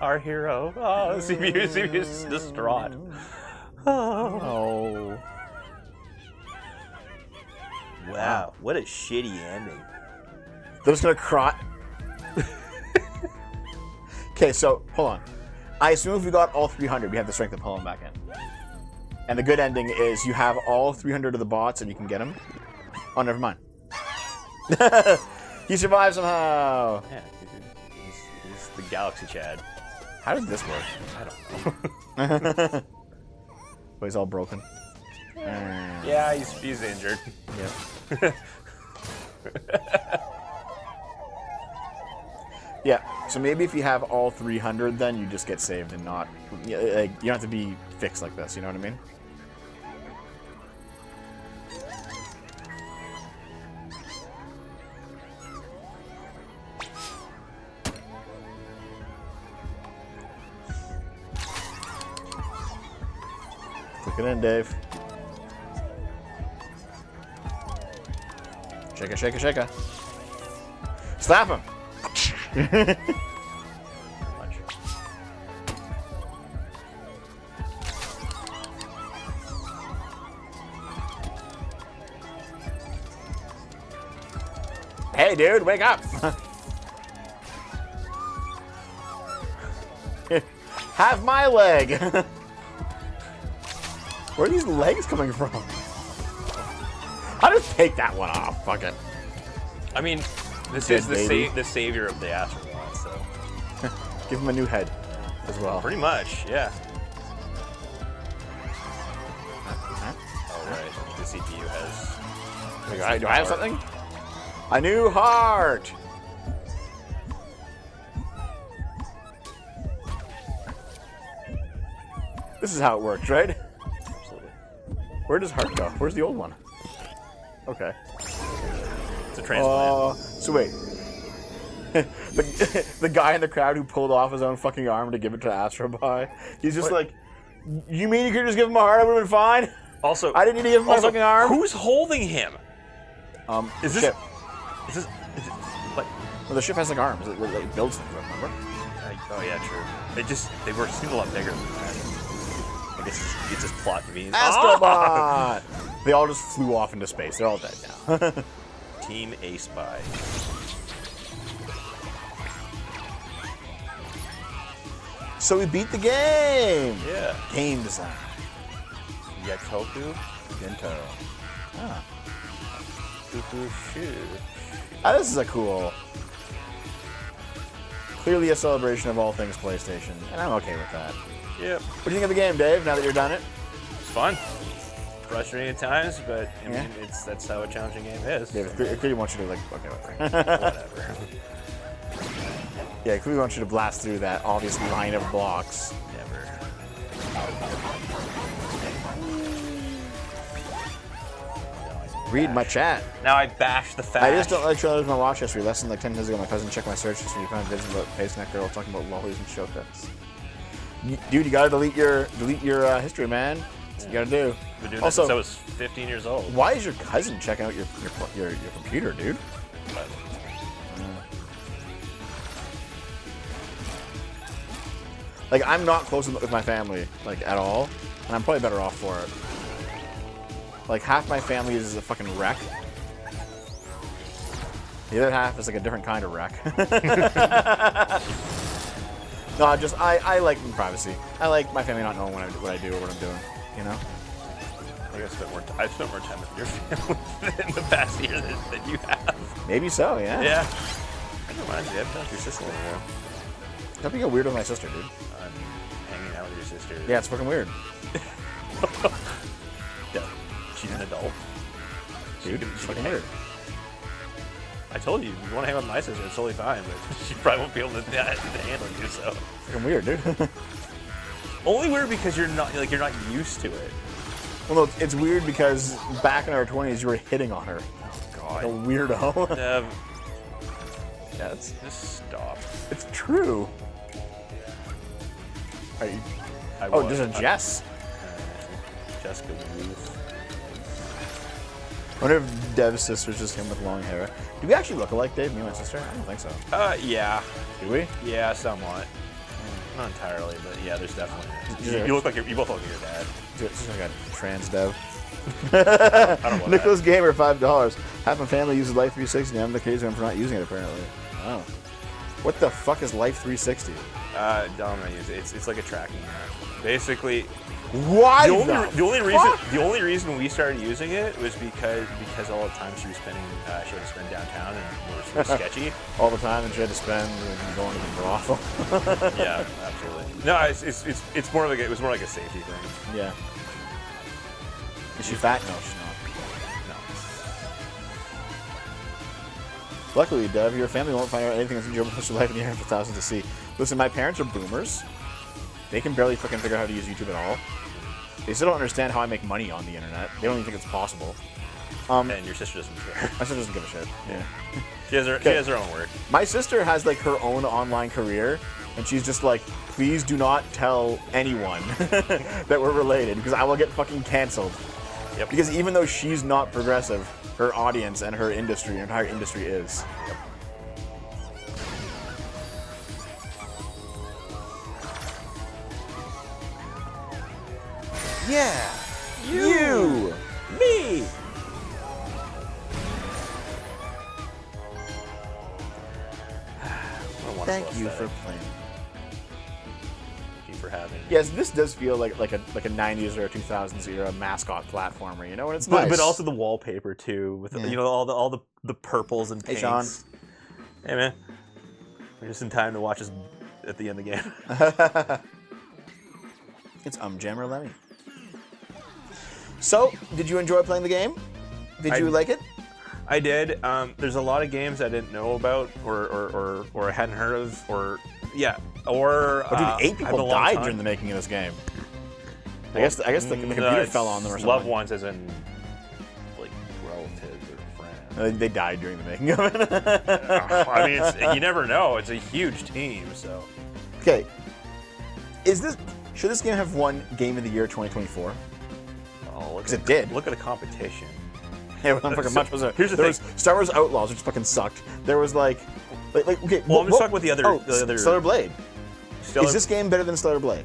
Our hero. Oh, CPU is distraught. Oh. Wow, what a shitty ending. They're just gonna cry. Okay, so hold on. I assume if we got all 300, we have the strength to pull them back in. And the good ending is you have all 300 of the bots and you can get them. Oh, never mind. He survived somehow. Yeah, he's the Galaxy Chad. How does this work? I don't know. But he's all broken. Yeah, he's injured. Yeah. Yeah. So maybe if you have all 300, then you just get saved and not. Like, you don't have to be fixed like this. You know what I mean? Click it in, Dave. Shake it, shake it, shake it. Slap him! Punch. Hey, dude, wake up! Have my leg! Where are these legs coming from? I'll just take that one off. Fuck it. I mean, this Dead is the savior of the Astrobot, so. Give him a new head as well. Pretty much, yeah. Huh? Oh, right. The CPU has. Do I have something? A new heart! This is how it works, right? Absolutely. Where does heart go? Where's the old one? Okay. It's a transplant. So wait. the guy in the crowd who pulled off his own fucking arm to give it to Astrobot, he's just like, you mean you could just give him a heart? I would have been fine? Also, I didn't need to give him my fucking arm? Who's holding him? Is this- ship. Is it, what? Well, the ship has like arms. It builds things, remember? Oh yeah, true. They were seemed a lot bigger than that. I guess it's just plot convenience. Astrobot! They all just flew off into space. They're all dead now. Team A Spy. So we beat the game! Yeah. Game design. Yakoku. Gento. Ah. Shoo. This is a cool... Clearly a celebration of all things PlayStation, and I'm okay with that. Yep. What do you think of the game, Dave, now that you're done it? It's fun. Frustrating at times, but I Yeah. mean, that's how a challenging game is. Dave, it clearly wants you to, like, okay, whatever. Whatever. Yeah, it clearly wants you to blast through that obvious line of blocks. Never. Read my chat. Now I bash the fact. I just don't like trailers in my watch history. Less than like 10 years ago, my cousin checked my search history. He found videos about Face Neck Girl talking about lollies and showcuts. Dude, you gotta delete your history, man. That's what you gotta do. Been doing Also, that since I was 15 years old. why is your cousin checking out your computer, dude? But Like, I'm not close with my family, like, at all, and I'm probably better off for it. Like, half my family is a fucking wreck. The other half is like a different kind of wreck. No, I like privacy. I like my family not knowing what I do or what I'm doing, you know? I think I've spent more time with your family in the past year than you have. Maybe so, yeah. Yeah. That reminds me, I haven't talked to your sister in a while. Don't be a weird with my sister, dude. I'm hanging out with your sister. Yeah, it's fucking weird. Yeah. She's an adult. Dude, it's fucking weird. I told you, if you want to hang out with my sister, it's totally fine, but she probably won't be able to handle you, so. Fucking weird, dude. Only weird because you're not used to it. Well, no, it's weird because back in our 20s, you were hitting on her. God. Like a weirdo. Yeah, just stop. It's true. Are you? I Oh, was- there's a Jess. Jessica Ruth. I wonder if Dev's sister's just him with long hair. Do we actually look alike, Dave? Me and my sister? I don't think so. Yeah. Do we? Yeah, somewhat. Not entirely, but yeah, there's definitely. Yeah. You both look like your dad. Dude, this is like a trans dev. I don't want Nicholas Gamer, $5. Half my family uses Life 360. I'm the crazy one for not using it, apparently. Oh. What the fuck is Life 360? Dom, I use it. It's like a tracking app. Basically, Why? The only reason we started using it was because all the time she was spending she had to spend downtown and it was sketchy. All the time, and she had to spend going to the brothel. Yeah, absolutely. No, it's more like it was more like a safety thing. Yeah. Is she fat? No, she's not. No. Luckily, Dev, your family won't find out anything that's enjoyable about your life in the year for thousands to see. Listen, my parents are boomers. They can barely fucking figure out how to use YouTube at all. They still don't understand how I make money on the internet. They don't even think it's possible. And your sister doesn't care. My sister doesn't give a shit. Yeah. She has her own work. My sister has like her own online career, and she's just like, please do not tell anyone that we're related because I will get fucking canceled. Yep. Because even though she's not progressive, her audience and her industry, her entire industry is. Yep. Yeah. You. Me. Thank you for playing. Thank you for having. Yes, this does feel like a 90s or a 2000s era mascot platformer, you know, and it's nice. But also the wallpaper too, with you know all the purples and pinks. Hey, Sean. Hey man, we're just in time to watch us at the end of the game. It's Jammer Lemmy. So, did you enjoy playing the game? Did you like it? I did. There's a lot of games I didn't know about, or I hadn't heard of, or dude, 8 people died during the making of this game. I guess the computer fell on them or something. Loved ones, as in like relatives or friends. They died during the making of it. I mean, you never know. It's a huge team, so. Okay. Should this game have won Game of the Year 2024? Oh, because it did. Look at the competition. Yeah, fucking much was there. Here's the there thing. was Star Wars Outlaws, which fucking sucked. There was like okay. Well, I'm just talking about the other. Stellar Blade. Is this game better than Stellar Blade?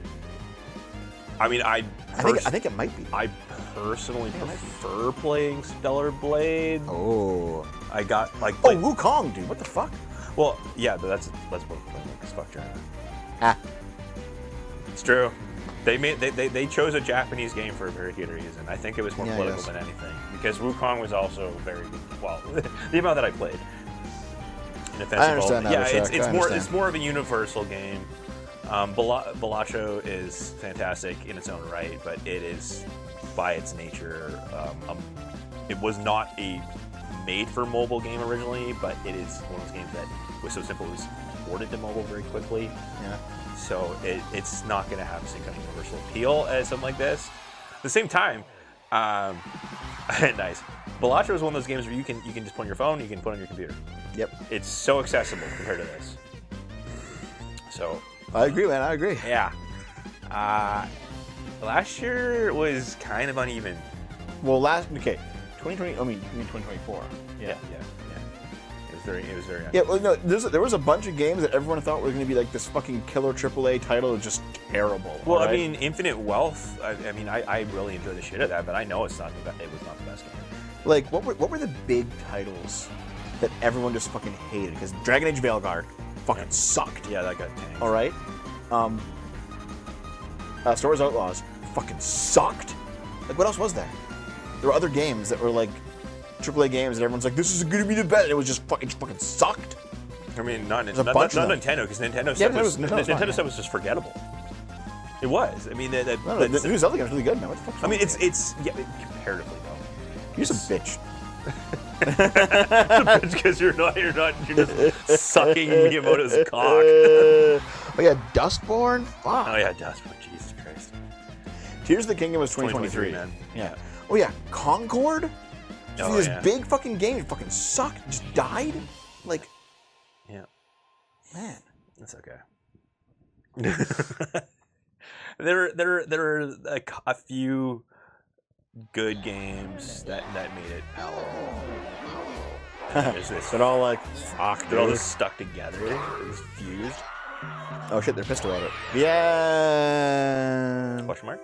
I mean, I think it might be. I personally prefer playing Stellar Blade. Oh. I got like. Oh, Wukong, dude! What the fuck? Well, yeah, but that's what I'm playing like as fuck China. Ah. It's true. They chose a Japanese game for a very good reason. I think it was more political than anything. Because Wukong was also very well the amount that I played. I understand that. Yeah, it's more of a universal game. Balacho is fantastic in its own right, but it is by its nature it was not a made for mobile game originally, but it is one of those games that was so simple it was ported to mobile very quickly. Yeah. So it's not going to have the same kind of universal appeal as something like this. At the same time, nice. Balacho is one of those games where you can just put on your phone, you can put on your computer. Yep. It's so accessible compared to this. So. I agree, man. I agree. Yeah. Last year was kind of uneven. Well, 2020. I mean 2024. Yeah. It was very. Yeah, well, no, there was a bunch of games that everyone thought were going to be like this fucking killer AAA title, just terrible. Well, right? I mean, Infinite Wealth. I mean, I really enjoyed the shit out of that, but I know it was not the best game. Like, what were the big titles that everyone just fucking hated? Because Dragon Age Veilguard fucking sucked. Yeah, that got tanked. All right. Star Wars Outlaws fucking sucked. Like, what else was there? There were other games that were like AAA games that everyone's like, this is going to be the best. And it was just fucking sucked. I mean, not Nintendo, because Nintendo stuff was just forgettable. It was. I mean, the new Zelda game is really good, man. What the fuck? I mean, it's comparatively though. You're just a bitch. Because you're just sucking Miyamoto's cock. Oh yeah, Dustborn. Fuck. Oh yeah, Dustborn. Jesus Christ. Tears of the Kingdom was 2023, man. Yeah. Oh yeah, Concord. This yeah. big fucking game fucking sucked. Just died. Like. Yeah. Man. That's okay. There are like a few good games that made it palatable. They're all like, fuck, they're all just stuck together. It was fused. Oh shit, they're pissed about it. Yeah. Question mark?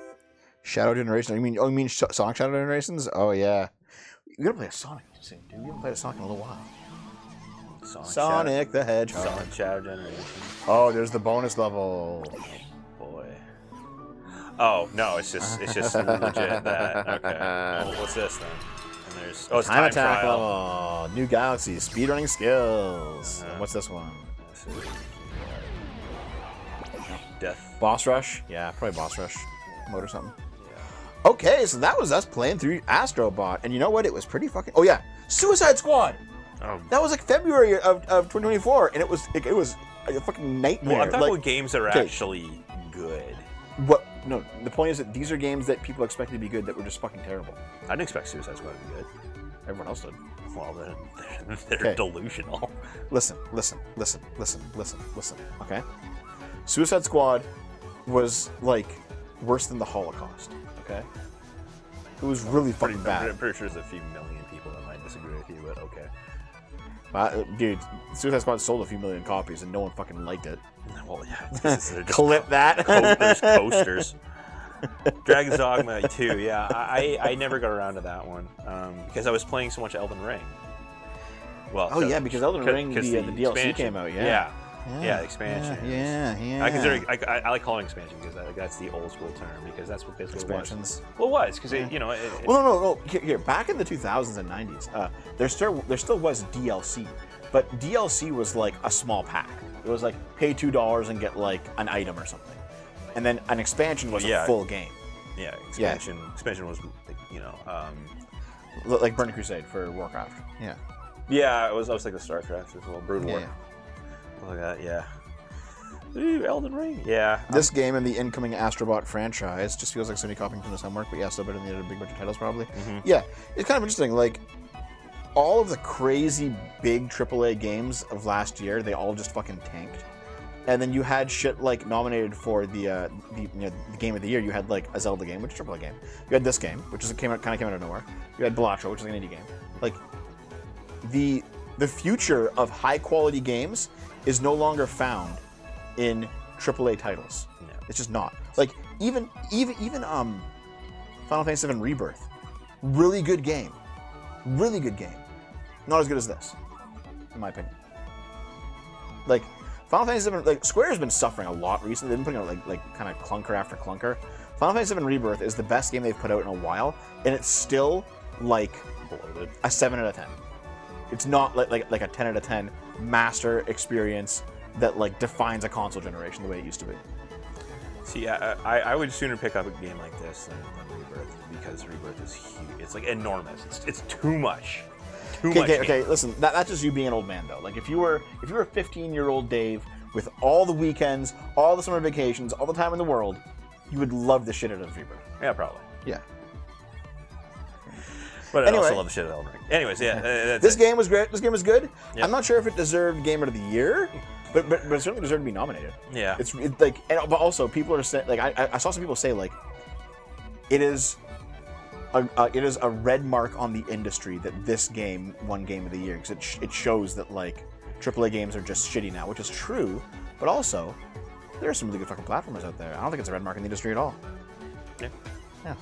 Shadow Generations. You mean Sonic Shadow Generations? Oh yeah. We gotta play a Sonic soon, dude. We haven't played a Sonic in a little while. Sonic the Hedgehog. Sonic Shadow Generation. Oh, there's the bonus level. Boy. Oh no, it's just legit that. Okay. Well, what's this then? And there's it's Time attack trial. level. New galaxy. Speedrunning skills. What's this one? Death. Boss rush. Yeah, probably boss rush mode or something. Yeah. Okay, so that was us playing through Astrobot, and you know what? It was pretty fucking. Oh yeah, Suicide Squad. Oh. That was like February of 2024, and it was a fucking nightmare. Well, I'm talking about games that are actually good. What? No, the point is that these are games that people expected to be good that were just fucking terrible. I didn't expect Suicide Squad to be good. Everyone else did. Well, they're delusional. Listen. Okay? Suicide Squad was like worse than the Holocaust. Okay? It was really fucking bad. I'm pretty sure there's a few million people that might disagree with you, but okay. Dude, Suicide Squad sold a few million copies and no one fucking liked it. Well, yeah. Clip that. There's posters. Dragon's Dogma 2, yeah. I never got around to that one because I was playing so much Elden Ring. Well, because Elden Ring, the DLC came out, Yeah, the expansion. Yeah. I like calling expansion because that's the old school term because that's what basically expansions. It was. Well, it was because no. Here, back in the 2000s and 90s, there still was DLC, but DLC was like a small pack. It was like pay $2 and get like an item or something, and then an expansion was a full game. Yeah, expansion was like Burning Crusade for Warcraft. Yeah. Yeah, I was like the StarCraft as well. Brood War. Look at that, yeah. Ooh, Elden Ring. Yeah. This game and the incoming Astrobot franchise just feels like Sony copying from this homework, but still better than the other big bunch of titles probably. Mm-hmm. Yeah, it's kind of interesting. Like, all of the crazy big AAA games of last year, they all just fucking tanked. And then you had shit like nominated for the game of the year. You had like a Zelda game, which is a AAA game. You had this game, which kind of came out of nowhere. You had Balatro, which is like an indie game. Like, the future of high quality games is no longer found in AAA titles. No. It's just not. Like even Final Fantasy VII Rebirth, really good game. Not as good as this, in my opinion. Like Final Fantasy VII, like Square has been suffering a lot recently. They've been putting out like kind of clunker after clunker. Final Fantasy VII Rebirth is the best game they've put out in a while, and it's still like bloated. A 7 out of 10. It's not like a 10 out of 10 master experience that like defines a console generation the way it used to be. See, I would sooner pick up a game like this than Rebirth because Rebirth is huge. It's like enormous. It's too much. Okay, listen. That's just you being an old man though. Like if you were a 15-year-old Dave with all the weekends, all the summer vacations, all the time in the world, you would love the shit out of Rebirth. Yeah, probably. Yeah. But I also love the shit out of Elden Ring. Anyways, yeah. This game was great. This game was good. Yep. I'm not sure if it deserved Game of the Year, but it certainly deserved to be nominated. Yeah. It's like, but also people are saying, like, I saw some people say like, it is a red mark on the industry that this game won Game of the Year because it shows that like AAA games are just shitty now, which is true, but also there are some really good fucking platformers out there. I don't think it's a red mark in the industry at all. Yeah.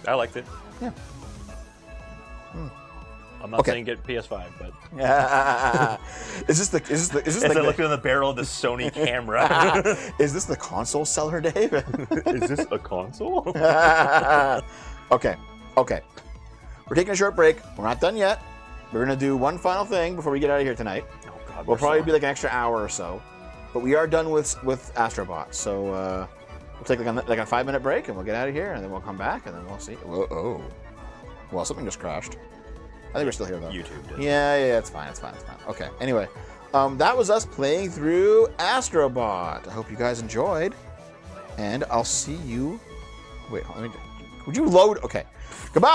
I liked it. Yeah. I'm not saying get PS5, but is this I looked in the barrel of the Sony camera. Is this the console seller, Dave? Is this a console? Okay. We're taking a short break. We're not done yet. We're gonna do one final thing before we get out of here tonight. Oh God, we'll probably be like an extra hour or so, but we are done with Astrobot. So we'll take like a 5-minute break and we'll get out of here, and then we'll come back and then we'll see. Whoa. Well, something just crashed. I think we're still here, though. YouTube did. Yeah, it's fine. Okay, anyway. That was us playing through Astrobot. I hope you guys enjoyed. And I'll see you... Wait, let me... Would you load... Okay. Goodbye!